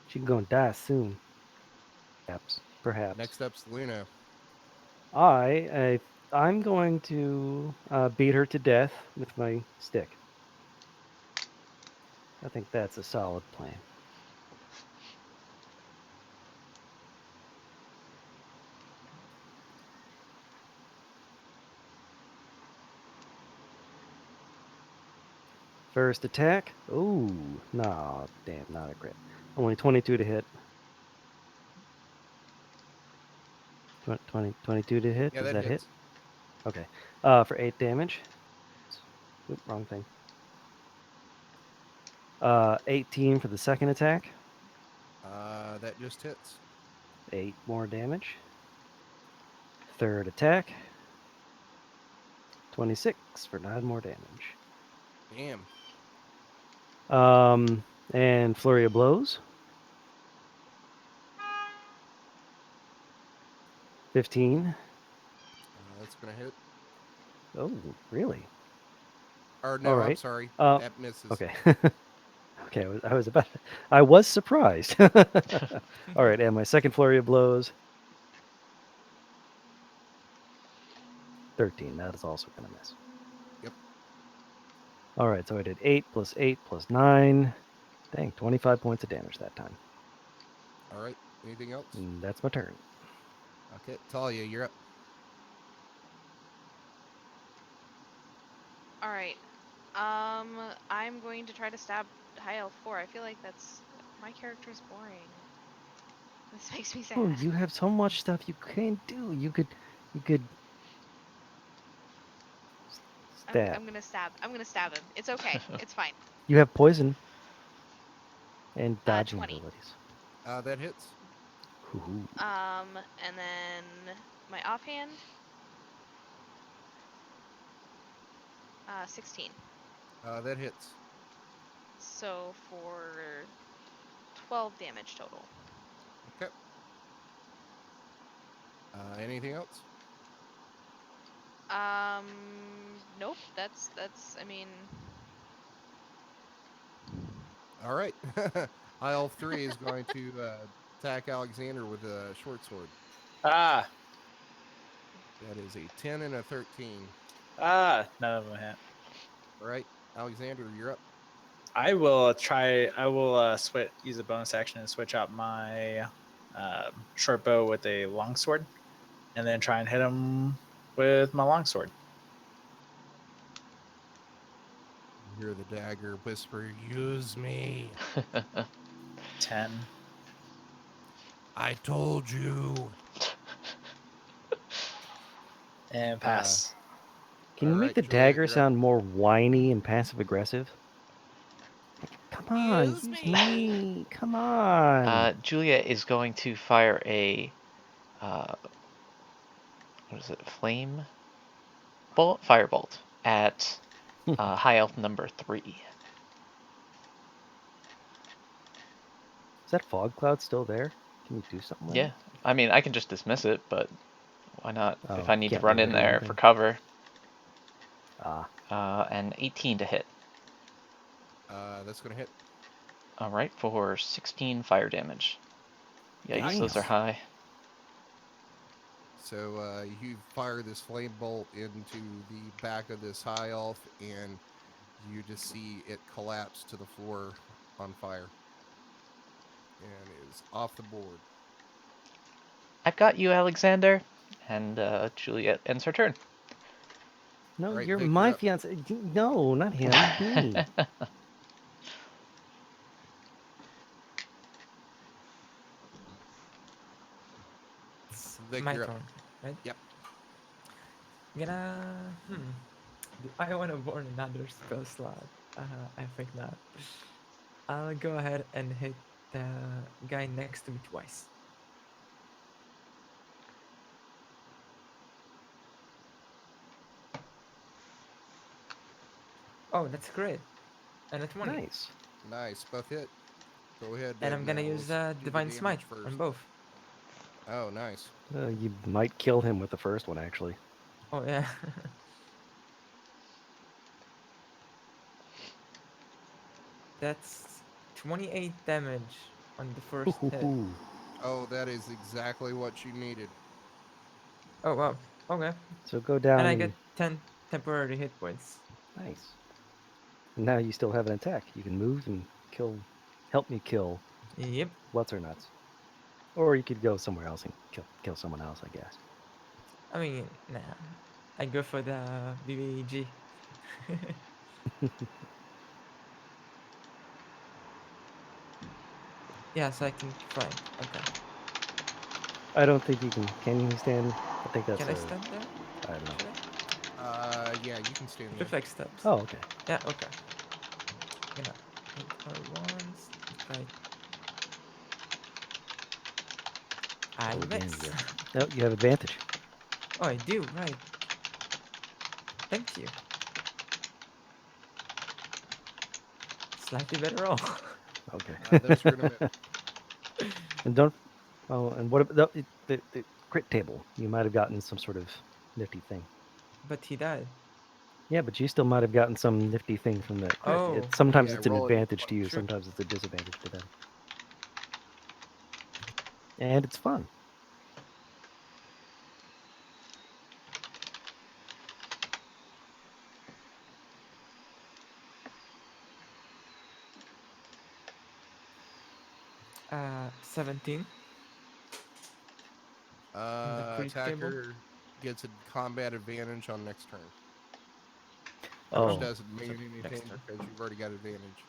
S4: She's going to die soon. Perhaps. Perhaps.
S1: Next up's Luna.
S4: I'm going to beat her to death with my stick. I think that's a solid plan. First attack. Ooh, nah, damn, not a crit. Only 22 to hit. 22 to hit.
S1: Yeah,
S4: Does
S1: that
S4: that hit?
S1: hits.
S4: Okay. For 8 damage. Oop, wrong thing. 18 for the second attack.
S1: That just hits.
S4: 8 more damage. Third attack. 26 for 9 more damage.
S1: Damn.
S4: And flurry of blows. 15.
S1: That's going to hit.
S4: Oh, really?
S1: Or
S4: All
S1: no, I'm
S4: right.
S1: sorry.
S4: Uh,
S1: That misses.
S4: okay. Okay, I was about. I was surprised. All right, and my second flurry of blows. 13. That is also going to miss.
S1: Yep.
S4: All right, so I did 8 plus 8 plus 9. Dang, 25 points of damage that time.
S1: All right. Anything else?
S4: And that's my turn.
S1: Okay, Talia, you're up.
S3: All right. I'm going to try to stab High Elf 4. I feel like that's my character's boring. This makes me sad.
S4: Oh, you have so much stuff you can do. You could stab.
S3: I'm gonna stab. I'm gonna stab him. It's okay. It's fine.
S4: You have poison and dodging
S3: 20.
S4: abilities.
S1: That hits.
S4: Ooh.
S3: And then my offhand. 16.
S1: That hits.
S3: So for 12 damage total.
S1: Okay. Anything else?
S3: Nope. That's. I mean.
S1: All right. High Elf 3 is going to attack Alexander with a short sword.
S5: Ah,
S1: That is a 10 and a 13.
S5: none of them hit.
S1: All right. Alexander, you're up.
S5: I will try. I will use a bonus action and switch out my short bow with a longsword, and then try and hit him with my longsword.
S1: You hear the dagger whisper, "Use me.
S5: 10.
S1: I told you."
S5: And pass.
S4: Can
S1: All
S4: you make
S1: right,
S4: the
S1: Juliet,
S4: dagger
S1: you're up.
S4: sound more whiny and passive aggressive? Come on,
S1: Use
S4: use
S1: me.
S4: me. Come on.
S2: Julia is going to fire a what is it? Flame bolt, firebolt at high elf number 3.
S4: Is that fog cloud still there? Can you do something with
S2: Yeah,
S4: it?
S2: I mean I can just dismiss it, but why not?
S4: Oh,
S2: If I need to
S4: can't
S2: run
S4: move
S2: in
S4: it or
S2: there for
S4: anything.
S2: cover.
S4: Ah,
S2: And 18 to hit.
S1: That's gonna hit.
S2: All right, for 16 fire damage. Yikes, those are
S4: Nice.
S2: high.
S1: So you fire this flame bolt into the back of this high elf, and you just see it collapse to the floor on fire, and is off the board.
S2: I've got you, Alexander. And Juliet ends her turn.
S4: no,
S1: All right,
S4: you're
S1: Vic, you're
S4: my
S1: up.
S4: fiance. No, not him. Me.
S6: It's
S1: Vic,
S6: my
S1: you're up.
S6: turn, right?
S1: Yep.
S6: Gonna. Do I want to burn another spell slot? I think not. I'll go ahead and hit the guy next to me twice. Oh, that's great. And a 20.
S4: Nice.
S1: Nice, both hit. Go ahead
S6: And I'm
S1: and
S6: gonna use
S1: let's do the
S6: Divine Smite
S1: damage first.
S6: on both.
S1: Oh, nice.
S4: You might kill him with the first one, actually.
S6: Oh, yeah. That's 28 damage on the first hit.
S4: Ooh,
S1: Oh, that is exactly what you needed.
S6: Oh, wow. Okay.
S4: so go
S6: And
S4: down
S6: I
S4: and
S6: get 10 temporary hit points.
S4: nice. And now you still have an attack. You can move and kill. Help me kill
S6: Yep.
S4: what's her nuts. Or you could go somewhere else and kill someone else, I guess.
S6: I mean, nah. I go for the BBG. Yeah, so I can flank. Okay.
S4: I don't think you can. Can you stand? I think that's
S6: Can I
S4: a.
S6: stand there?
S4: I don't know.
S6: Should I?
S1: Yeah, you can stand
S6: It
S1: there.
S6: looks like steps.
S4: Oh, okay.
S6: Yeah, okay. Gonna hit her once. Right. I
S4: Oh, again,
S6: miss.
S4: you have. No, you have advantage.
S6: Oh, I do, right. Thank you. Slightly better roll.
S4: Okay.
S1: Those are gonna miss.
S4: And don't. Oh, and what about the crit table? You might have gotten some sort of nifty thing.
S6: But he died.
S4: Yeah, but you still might have gotten some nifty thing from that crit.
S6: Oh,
S4: Sometimes
S1: Yeah,
S4: it's an
S1: roll a
S4: advantage to
S1: d20.
S4: you.
S6: true.
S4: Sometimes it's a disadvantage to them. And it's fun.
S6: 17 on the crit table.
S1: Attacker gets a combat advantage on next turn, which
S6: Oh,
S4: Oh,
S1: doesn't
S6: so
S1: mean
S6: next
S1: anything
S6: turn.
S1: because you've already got advantage.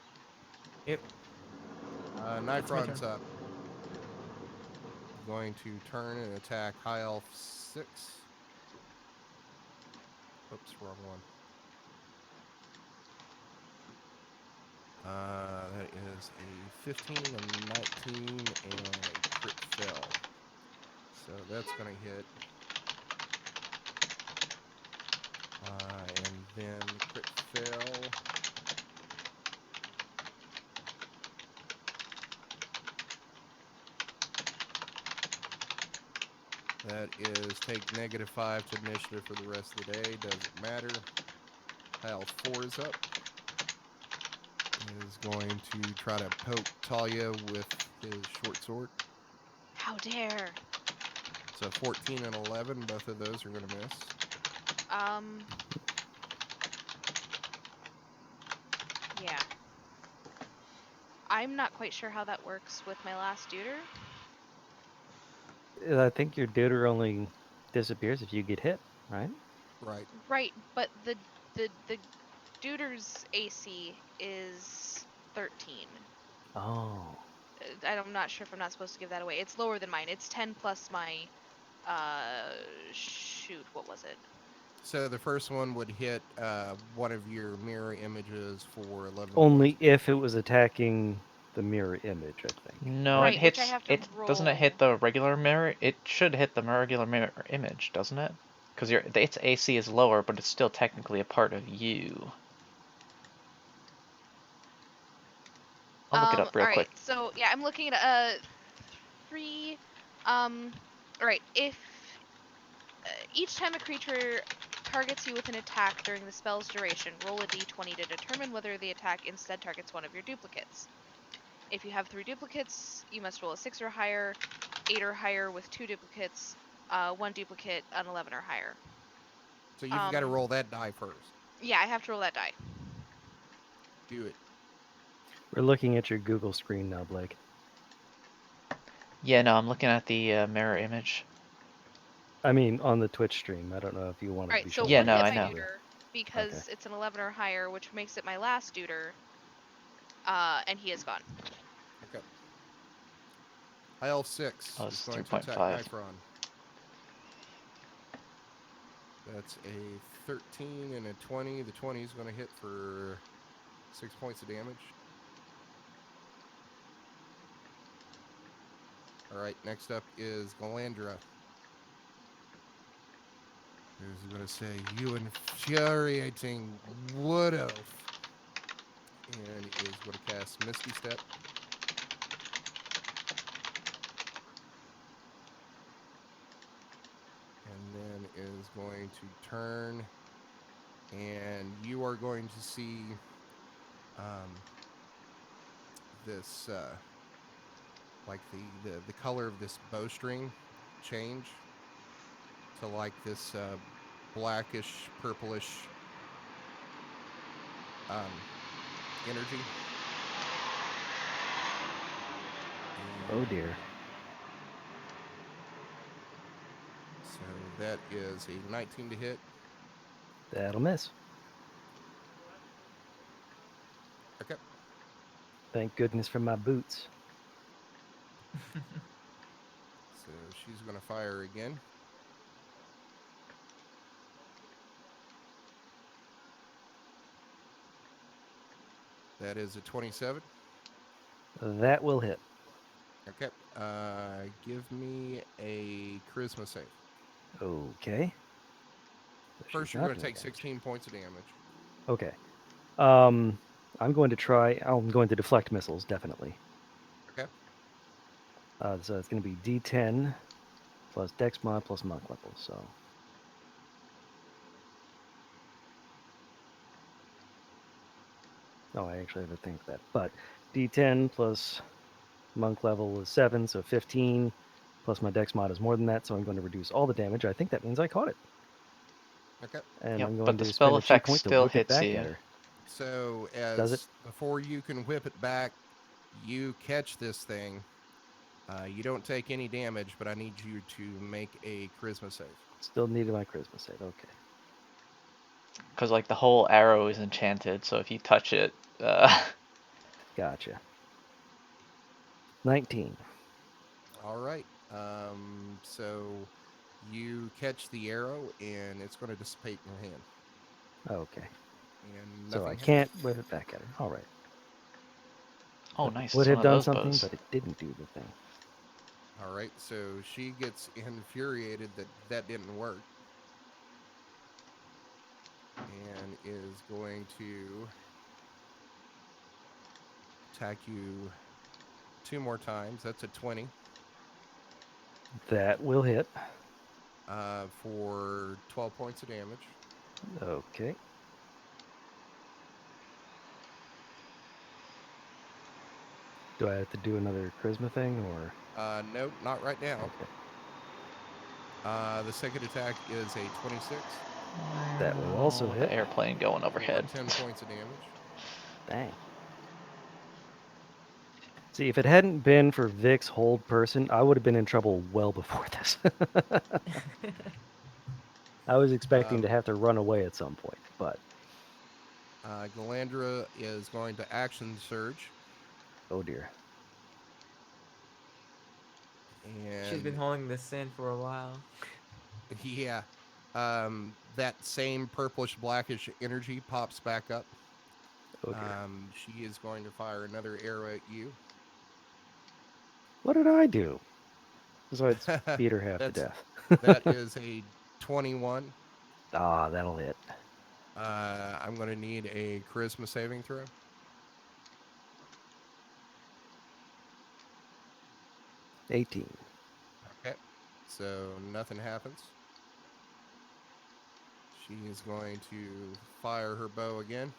S6: Yep, it's my turn.
S1: Nifron's up. Going to turn and attack High Elf 6. Oops, wrong one. That is a 15, a 19, and a crit fail. So that's going to hit. And then crit fail. That is take -5 to initiative for the rest of the day. Doesn't matter. Hal 4 is up. Is going to try to poke Talia with his short sword.
S3: How dare!
S1: So 14 and 11, both of those are going to miss.
S3: Um. Yeah. I'm not quite sure how that works with my last duder.
S4: I think your duder only disappears if you get hit, right?
S1: Right.
S3: Right, but the duder's AC is 13.
S4: Oh,
S3: I'm not sure if I'm not supposed to give that away. It's lower than mine. It's 10 plus my shoot, what was it?
S1: So the first one would hit one of your mirror images for 11 points
S4: only
S1: of
S4: if it
S1: damage.
S4: was attacking the mirror image, I think.
S2: No, it
S3: Right, which I
S2: hits.
S3: have to
S2: It doesn't it
S3: roll.
S2: hit the regular mirror? It should hit the regular mirror image, doesn't it? Because its AC is lower, but it's still technically a part of you. I'll look it up real
S3: All right.
S2: quick.
S3: So yeah, I'm looking at 3. All right. If each time a creature targets you with an attack during the spell's duration, roll a d20 to determine whether the attack instead targets one of your duplicates. If you have 3 duplicates, you must roll a 6 or higher, 8 or higher with 2 duplicates, 1 duplicate, an 11 or higher.
S1: So you've got to roll that die first.
S3: Yeah, I have to roll that die.
S1: Do it.
S4: We're looking at your Google screen now, Blake.
S2: Yeah, no, I'm looking at the mirror image.
S4: I mean, on the Twitch stream. I don't know if you wanted
S3: All
S4: to be
S3: right, so
S4: shown.
S2: Yeah,
S3: one
S2: no,
S3: hit
S2: I
S3: my
S2: know.
S3: deuter because
S4: Okay.
S3: it's an 11 or higher, which makes it my last deuter. And he is gone.
S1: Okay. High Elf 6
S2: Oh,
S1: is
S2: it's
S1: going to attack
S2: 3.5.
S1: Nifron. That's a 13 and a 20. The 20 is going to hit for 6 points of damage. All right, next up is Galandra. Who's going to say, "You infuriating wood elf," and is going to cast Misty Step. And then is going to turn, and you are going to see this, like the color of this bowstring change to like this blackish, purplish energy.
S4: Oh dear.
S1: So that is a 19 to hit.
S4: That'll miss.
S1: Okay.
S4: Thank goodness for my boots.
S1: So she's going to fire again. That is a 27.
S4: That will hit.
S1: Okay. Give me a charisma save.
S4: Okay. So she's
S1: First, you're
S4: not
S1: going to
S4: doing
S1: take
S4: damage.
S1: 16 points of damage.
S4: Okay. I'm going to try. I'm going to deflect missiles, definitely.
S1: Okay.
S4: So it's going to be D10 plus Dex mod plus monk level. So. Oh, I actually have to think of that. But D10 plus monk level is 7, so 15. Plus my Dex mod is more than that, so I'm going to reduce all the damage. I think that means I caught it.
S1: Okay.
S4: And
S2: Yep,
S4: I'm
S2: but
S4: going
S2: the
S4: to
S2: spell
S4: spend a chi
S2: effect
S4: point to
S2: still
S4: whip it
S2: hits
S4: back
S2: you.
S4: at her.
S1: So
S4: Does it?
S1: as before you can whip it back, you catch this thing. You don't take any damage, but I need you to make a charisma save.
S4: Still needed my charisma save. Okay.
S2: Because, like, the whole arrow is enchanted, so if you touch it,
S4: Gotcha. 19.
S1: All right. So you catch the arrow, and it's going to dissipate in your hand,
S4: Okay.
S1: and
S4: So I
S1: nothing happens.
S4: can't whip it back at her. All right.
S2: oh,
S4: That
S2: nice,
S4: would
S2: it's one
S4: have
S2: of
S4: done
S2: those
S4: something,
S2: bows.
S4: but it didn't do the thing.
S1: All right. So she gets infuriated that that didn't work, and is going to attack you 2 more times. That's a 20
S4: That will hit.
S1: for 12 points of damage.
S4: Okay. Do I have to do another charisma thing or?
S1: Nope, not right now.
S4: Okay.
S1: The second attack is a 26
S4: That will also
S2: Oh,
S4: hit.
S2: the airplane going
S1: for
S2: overhead.
S1: 10 points of damage.
S4: Dang. See, if it hadn't been for Vic's hold person, I would have been in trouble well before this. I was expecting to
S1: Um,
S4: have to run away at some point, but
S1: Galandra is going to action surge,
S4: oh dear.
S6: She's been
S1: and
S6: holding the sand for a while.
S1: yeah, that same purplish blackish energy pops back up.
S4: Oh dear.
S1: She is going to fire another arrow at you.
S4: What did I do? Besides beat her half to
S1: That's
S4: death.
S1: that is a 21.
S4: Ah, that'll hit.
S1: I'm going to need a charisma saving throw.
S4: 18.
S1: Okay. So nothing happens. She is going to fire her bow again.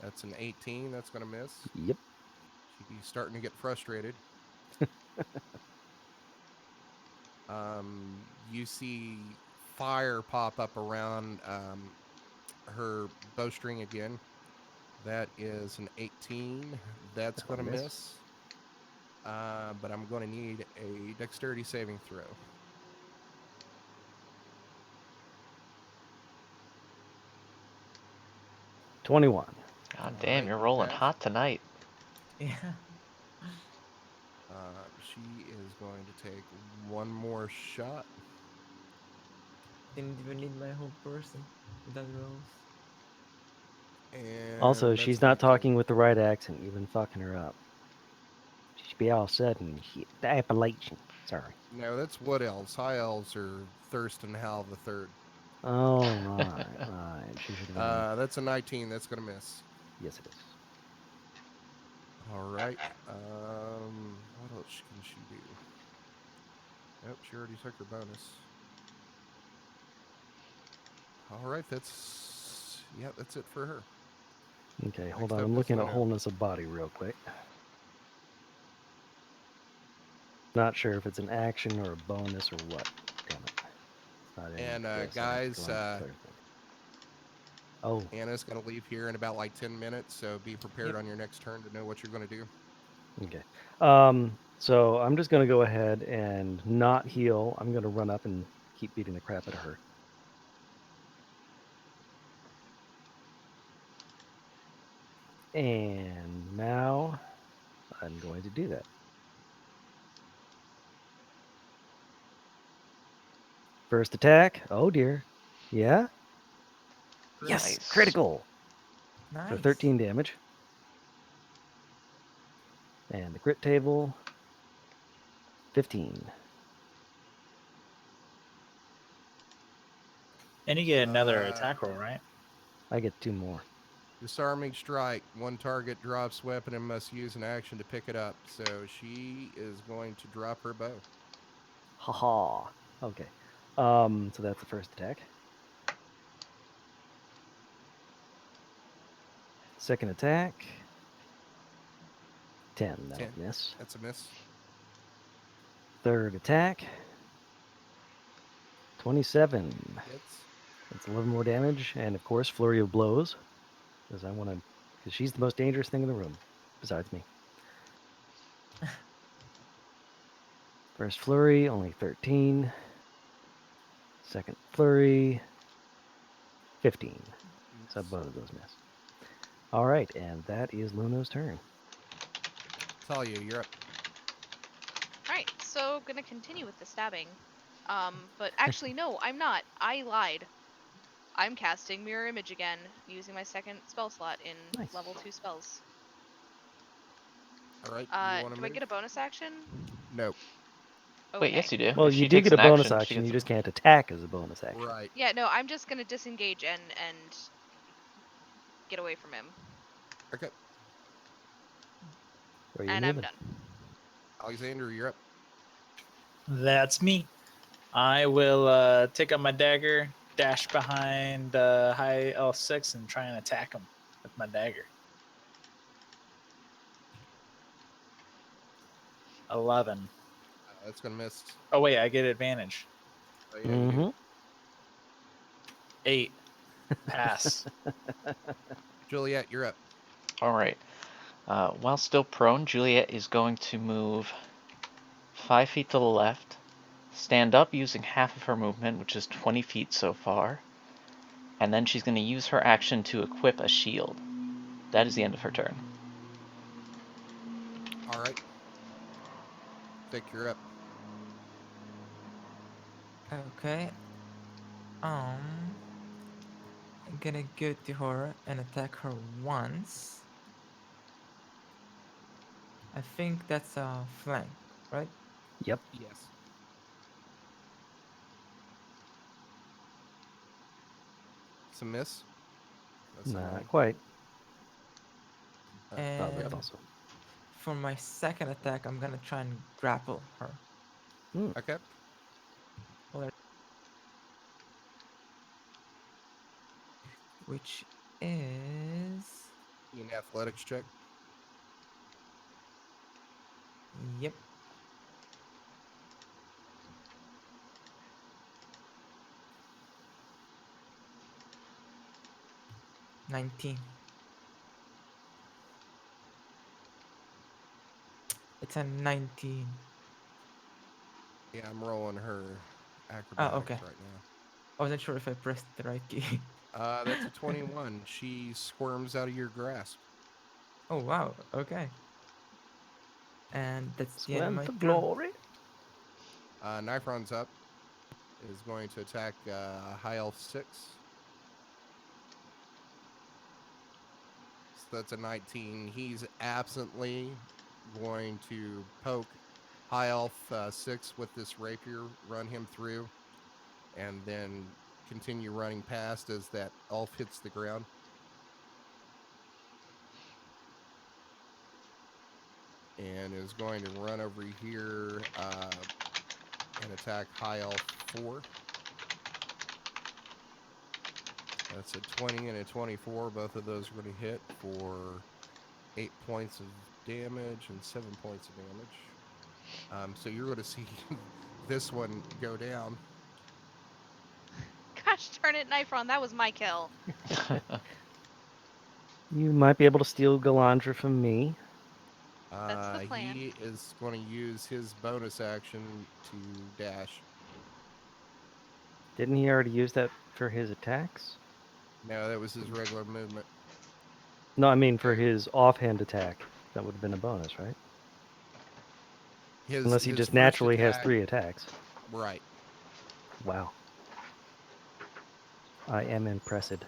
S1: That's an 18. That's going to miss.
S4: Yep.
S1: She's starting to get frustrated. You see fire pop up around her bowstring again. That is an 18. That's
S4: That'll
S1: going to
S4: miss.
S1: miss. But I'm going to need a dexterity saving throw.
S4: 21.
S2: God
S1: All
S2: damn,
S1: right,
S2: you're
S1: you
S2: rolling
S1: pass.
S2: hot tonight.
S6: Yeah.
S1: She is going to take one more shot.
S6: Didn't even need my whole person. That rolls.
S4: Also,
S1: And that's
S4: she's
S1: an
S4: not
S1: 18.
S4: talking with the right accent. You've been fucking her up. She should be all sudden shit. The Appalachian. Sorry.
S1: No, that's Wood Elves. High Elves are Thurston Hal the Third.
S4: Oh, right, right. She should have been.
S1: That's a 19. That's going to miss.
S4: Yes, it is.
S1: All right. What else can she do? Nope, she already took her bonus. All right, that's it for her.
S4: Okay, hold
S1: Next
S4: on.
S1: up
S4: I'm
S1: is
S4: looking at
S1: Luna.
S4: wholeness of body real quick. Not sure if it's an action or a bonus or what. Damn it. It's not in
S1: And
S4: this. I have to
S1: guys,
S4: go into other thing. Oh,
S1: Anna's going to leave here in about like 10 minutes, so be prepared
S6: Yep.
S1: on your next turn to know what you're going to do.
S4: okay. So I'm just gonna go ahead and not heal. I'm gonna run up and keep beating the crap out of her. And now I'm going to do that. First attack. Oh dear. Yeah. Yes.
S2: Nice.
S4: Critical for
S6: Nice.
S4: 13 damage. And the crit table 15.
S5: And you get another
S1: Uh,
S5: attack roll, right?
S4: I get 2 more.
S1: Disarming strike. One target drops weapon and must use an action to pick it up. So she is going to drop her bow.
S4: Haha. Okay. So that's the first attack. Second attack. 10. That'll
S1: 10.
S4: miss.
S1: That's a miss.
S4: Third attack. 27.
S1: Hits.
S4: That's 11 more damage. And of course, flurry of blows. Because because she's the most dangerous thing in the room, besides me. First flurry, only 13. Second flurry, 15. So both of those miss. All right, and that is Luna's turn.
S1: Talia, you're up.
S3: Alright, so gonna continue with the stabbing. But actually no, I'm not. I lied. I'm casting Mirror Image again, using my second spell slot in
S4: Nice.
S3: level 2 spells.
S1: All right. You want to
S3: Do I
S1: move?
S3: get a bonus action?
S1: Nope.
S2: Wait,
S3: Okay.
S2: yes you do.
S4: Well,
S2: If
S4: you
S2: she
S4: do
S2: takes
S4: get a
S2: an
S4: bonus
S2: action, she
S4: action.
S2: gets
S4: You
S2: a...
S4: just can't attack as a bonus action.
S1: Right.
S3: Yeah, no, I'm just gonna disengage and get away from him.
S1: Okay.
S4: Where are you
S3: And I'm
S4: moving?
S3: done.
S1: Alexander, you're up.
S5: That's me. I will take up my dagger, dash behind High Elf 6, and try and attack him with my dagger. 11.
S1: That's going to miss.
S5: Oh, wait, I get advantage.
S1: Oh, yeah, you do.
S5: 8. Pass.
S1: Juliet, you're up.
S2: Alright. While still prone, Juliet is going to move 5 feet to the left, stand up using half of her movement, which is 20 feet so far, and then she's going to use her action to equip a shield. That is the end of her turn.
S1: All right. Vic, you're up.
S6: Okay. I'm gonna go to her and attack her once. I think that's a flank, right?
S4: Yep.
S1: Yes. It's a miss. That's
S4: Not
S1: annoying.
S4: quite.
S1: Uh,
S4: Oh, that's
S6: And
S4: also.
S6: for my second attack, I'm gonna try and grapple her.
S1: okay.
S6: Which is.
S1: An athletics check.
S6: Yep. $19. It's a 19.
S1: Yeah, I'm rolling her
S6: Oh,
S1: acrobatics
S6: okay.
S1: right now.
S6: I wasn't sure if I pressed the right key.
S1: That's a 21. She squirms out of your grasp.
S6: Oh, wow. Okay. And that's the end of
S4: Swim
S6: my
S4: for
S6: turn.
S4: glory.
S1: Knife runs up. Is going to attack High Elf 6. So that's a 19. He's absently going to poke High Elf 6 with this rapier, run him through, and then continue running past as that elf hits the ground. And is going to run over here and attack High Elf 4. That's a 20 and a 24. Both of those are going to hit for 8 points of damage and 7 points of damage. So you're going to see this one go down.
S3: Gosh darn it, Nifron, that was my kill.
S4: You might be able to steal Galandra from me.
S3: That's the plan.
S1: He is going to use his bonus action to dash.
S4: Didn't he already use that for his attacks?
S1: No, that was his regular movement.
S4: No, I mean for
S1: So
S4: his offhand attack. That would have been a bonus, right?
S1: his
S4: Unless he
S1: his
S4: just
S1: first
S4: naturally has
S1: attack,
S4: 3 attacks.
S1: right?
S4: Wow. I am impressed.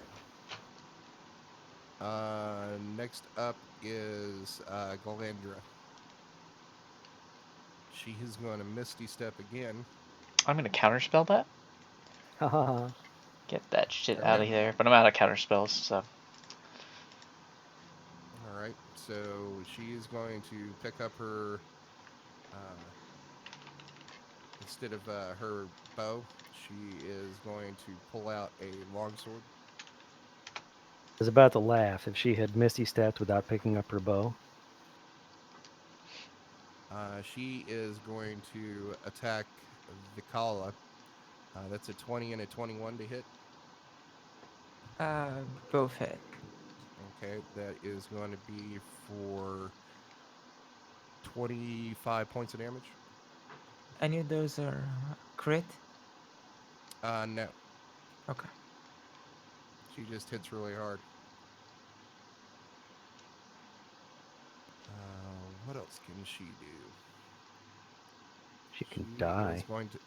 S1: Next up is Galandra. She is going to Misty Step again.
S2: I'm gonna counterspell that.
S4: Haha.
S2: Get that shit out
S1: Okay.
S2: of here. But I'm out of counterspells, so
S1: All right. So she is going to pick up her uh, instead of her bow. She is going to pull out a longsword.
S4: I was about to laugh if she had Misty stepped without picking up her bow.
S1: She is going to attack Vikala. That's a 20 and a 21 to hit.
S6: Both hit.
S1: Okay, that is going to be for 25 points of damage.
S6: Any of those are crit?
S1: No,
S6: Okay.
S1: she just hits really hard. What else can she do?
S4: She can
S1: She is
S4: die.
S1: going to.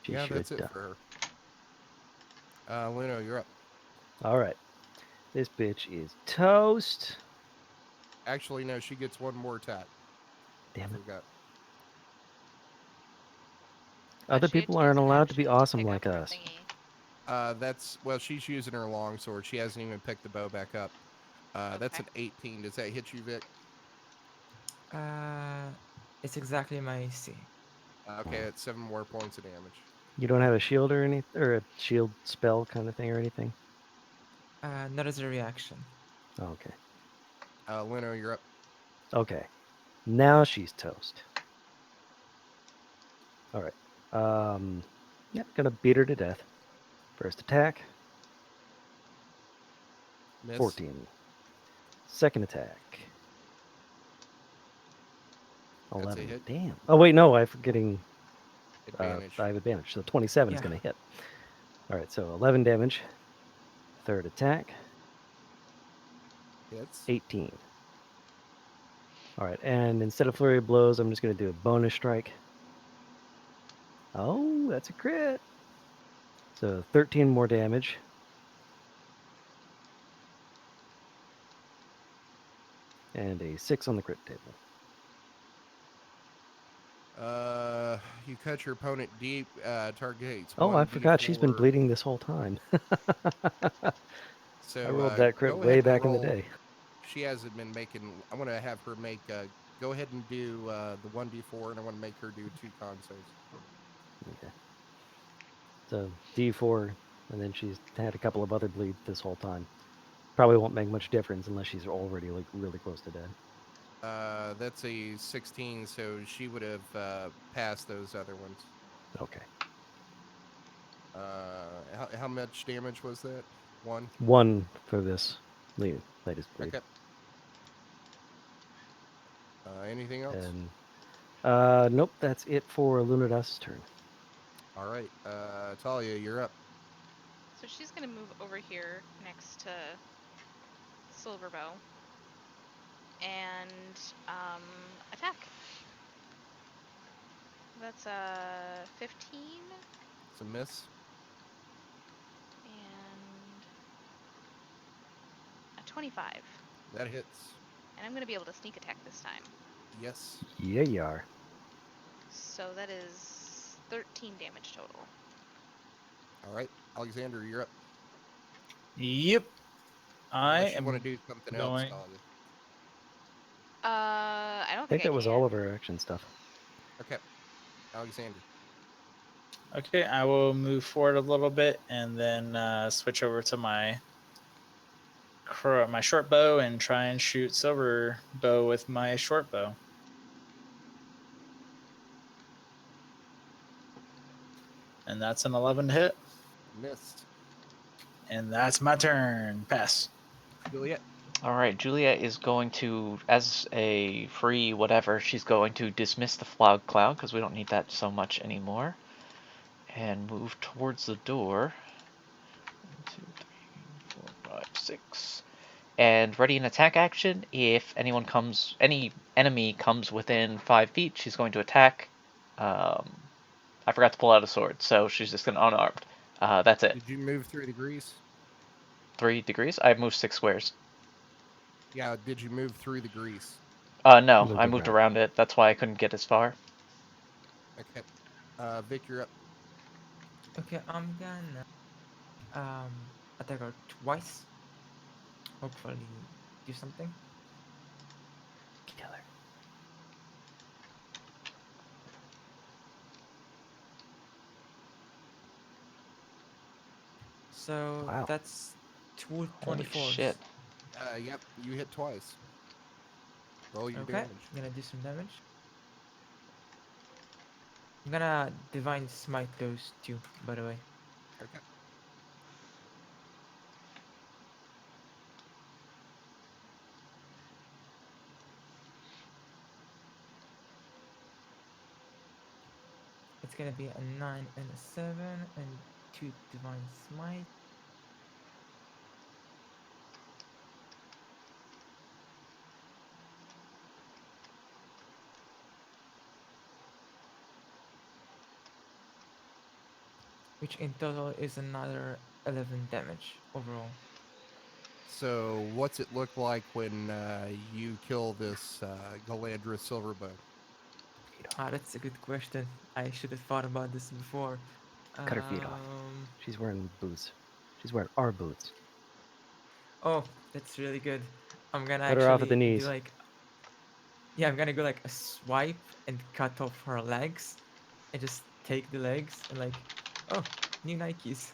S4: She
S1: Yeah,
S4: should
S1: that's it
S4: die.
S1: for her. Luno, you're up.
S4: All right. This bitch is toast.
S1: Actually, no, she gets one more attack. I
S4: Damn it.
S1: forgot.
S3: But
S4: Other
S3: she had
S4: people
S3: to use
S4: aren't
S3: an
S4: allowed to be
S3: action to
S4: awesome
S3: pick up
S4: like
S3: her
S4: us.
S3: thingy.
S1: She's using her longsword. She hasn't even picked the bow back up. That's
S3: Okay.
S1: an 18. Does that hit you, Vic?
S6: Uh, it's exactly my AC.
S1: Okay, it's 7 more points of damage.
S4: You don't have a shield or anything, or a shield spell kind of thing or anything?
S6: Not as a reaction.
S4: Oh, okay.
S1: Luno, you're up.
S4: Okay. Now she's toast. All right. Yeah, gonna beat her to death. First attack,
S1: Miss.
S4: 14. Second attack,
S1: That's a
S4: 11.
S1: hit.
S4: Damn. Oh wait, no, I'm forgetting.
S1: Advantage.
S4: I have advantage, so 27 is
S6: Yeah.
S4: gonna hit. All right, so 11 damage. Third attack,
S1: Hits.
S4: 18. All right, and instead of flurry of blows, I'm just gonna do a bonus strike. Oh, that's a crit. So 13 more damage. And a 6 on the crit table.
S1: You cut your opponent deep. Targets
S4: Oh, I forgot she's been
S1: 1d4.
S4: bleeding this whole time. I
S1: So
S4: rolled that crit
S1: go
S4: way
S1: ahead and
S4: back in the
S1: roll.
S4: day.
S1: She hasn't been making. I want to have her make. Go ahead and do the 1d4, and I want to make her do 2 con saves.
S4: Okay. So D4, and then she's had a couple of other bleeds this whole time. Probably won't make much difference unless she's already like really close to dead.
S1: That's a 16, so she would have passed those other ones.
S4: Okay.
S1: How much damage was that? 1.
S4: 1 for this latest bleed.
S1: Okay. Anything else?
S4: And nope, that's it for Lunadas's turn.
S1: All right. Talia, you're up.
S3: So she's gonna move over here next to Silverbow and attack. That's a 15
S1: It's a miss.
S3: and a 25.
S1: That hits.
S3: And I'm gonna be able to sneak attack this time.
S1: Yes.
S4: Yeah, you are.
S3: So that is 13 damage total.
S1: All right. Alexander, you're up.
S5: Yep. I
S1: Unless you want to
S5: am
S1: do something else,
S5: going.
S1: Talia.
S3: I don't
S4: I think
S3: think I
S4: that was
S3: can.
S4: all of our action stuff.
S1: Okay. Alexander.
S5: Okay, I will move forward a little bit and then switch over to my short bow and try and shoot silver bow with my short bow. And that's an 11 to hit.
S1: Missed.
S5: And that's my turn. Pass.
S1: Juliet.
S2: All right, Julia is going to, as a free whatever, she's going to dismiss the fog cloud because we don't need that so much anymore, and move towards the door. 1, 2, 3, 4, 5, 6, and ready an attack action. If any enemy comes within 5 feet, she's going to attack. I forgot to pull out a sword, so she's just going to unarmed. That's it.
S1: Did you move through the grease?
S2: 3 degrees. I moved 6 squares.
S1: Yeah. Did you move through the grease?
S2: No,
S4: Moved
S2: I moved
S4: around.
S2: around it. That's why I couldn't get as far.
S1: Okay. Vic, you're up.
S6: Okay, I'm gonna attack her twice. Hopefully, do something.
S4: Killer.
S6: So
S4: Wow.
S6: that's two
S2: Holy
S6: 24s.
S2: shit.
S1: Yep. You hit twice. Roll your
S6: Okay,
S1: damage.
S6: I'm gonna do some damage. I'm gonna divine smite those two, by the way.
S1: Okay.
S6: It's gonna be a 9 and a 7 and 2 divine smite. Which in total is another 11 damage overall.
S1: So, what's it look like when you kill this Galandra Silverbow?
S6: Ah, that's a good question. I should have thought about this before.
S4: Cut her feet off. She's wearing boots. She's wearing our boots.
S6: Oh, that's really good. I'm gonna
S4: Cut her off at the
S6: actually do
S4: knees.
S6: like, yeah, I'm gonna go like a swipe and cut off her legs and just take the legs and like, oh, new Nikes.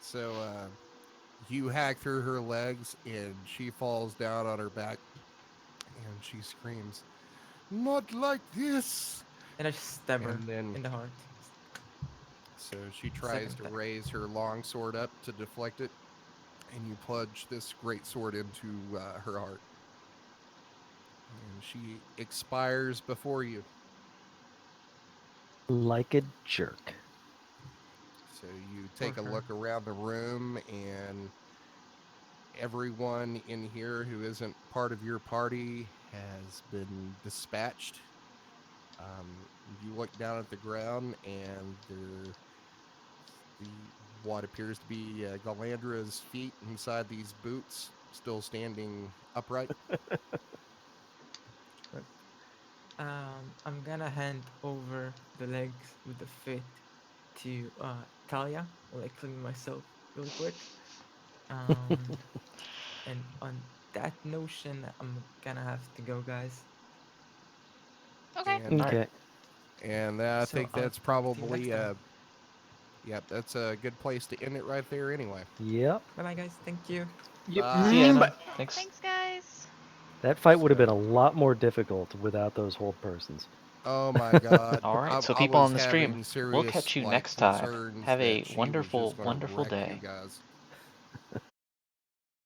S1: So, you hack through her legs, and she falls down on her back, and she screams, "Not like this!"
S6: And I just stab her
S1: And then,
S6: in the heart.
S1: so she tries
S6: Second
S1: to
S6: attack.
S1: raise her long sword up to deflect it, and you plunge this great sword into her heart. And she expires before you.
S4: Like a jerk.
S1: So you
S6: For
S1: take a
S6: her.
S1: look around the room, and everyone in here who isn't part of your party has been dispatched. You look down at the ground, and the what appears to be Galandra's feet inside these boots, still standing upright.
S6: I'm gonna hand over the legs with the fit to Talia while I clean myself really quick. Um, and on that notion, I'm gonna have to go, guys.
S3: Okay.
S1: And
S2: All right.
S4: Okay.
S1: I
S6: So
S1: think
S6: I'll
S1: that's
S6: see you next
S1: probably
S6: time.
S1: yep, that's a good place to end it right there anyway.
S4: Yep.
S6: Bye bye, guys. Thank you.
S5: Yep.
S1: Bye.
S2: See ya, Anna.
S5: But
S2: Thanks.
S3: Thanks, guys.
S4: That fight would have been a
S1: So,
S4: lot more difficult without those hold persons.
S1: oh my God,
S2: All right. So
S1: I
S2: people
S1: was
S2: on the stream,
S1: having
S2: we'll
S1: serious
S2: catch you
S1: like
S2: next time.
S1: concerns
S2: Have
S1: that
S2: a
S1: she was
S2: wonderful,
S1: just gonna
S2: wonderful
S1: wreck you
S2: day.
S1: guys.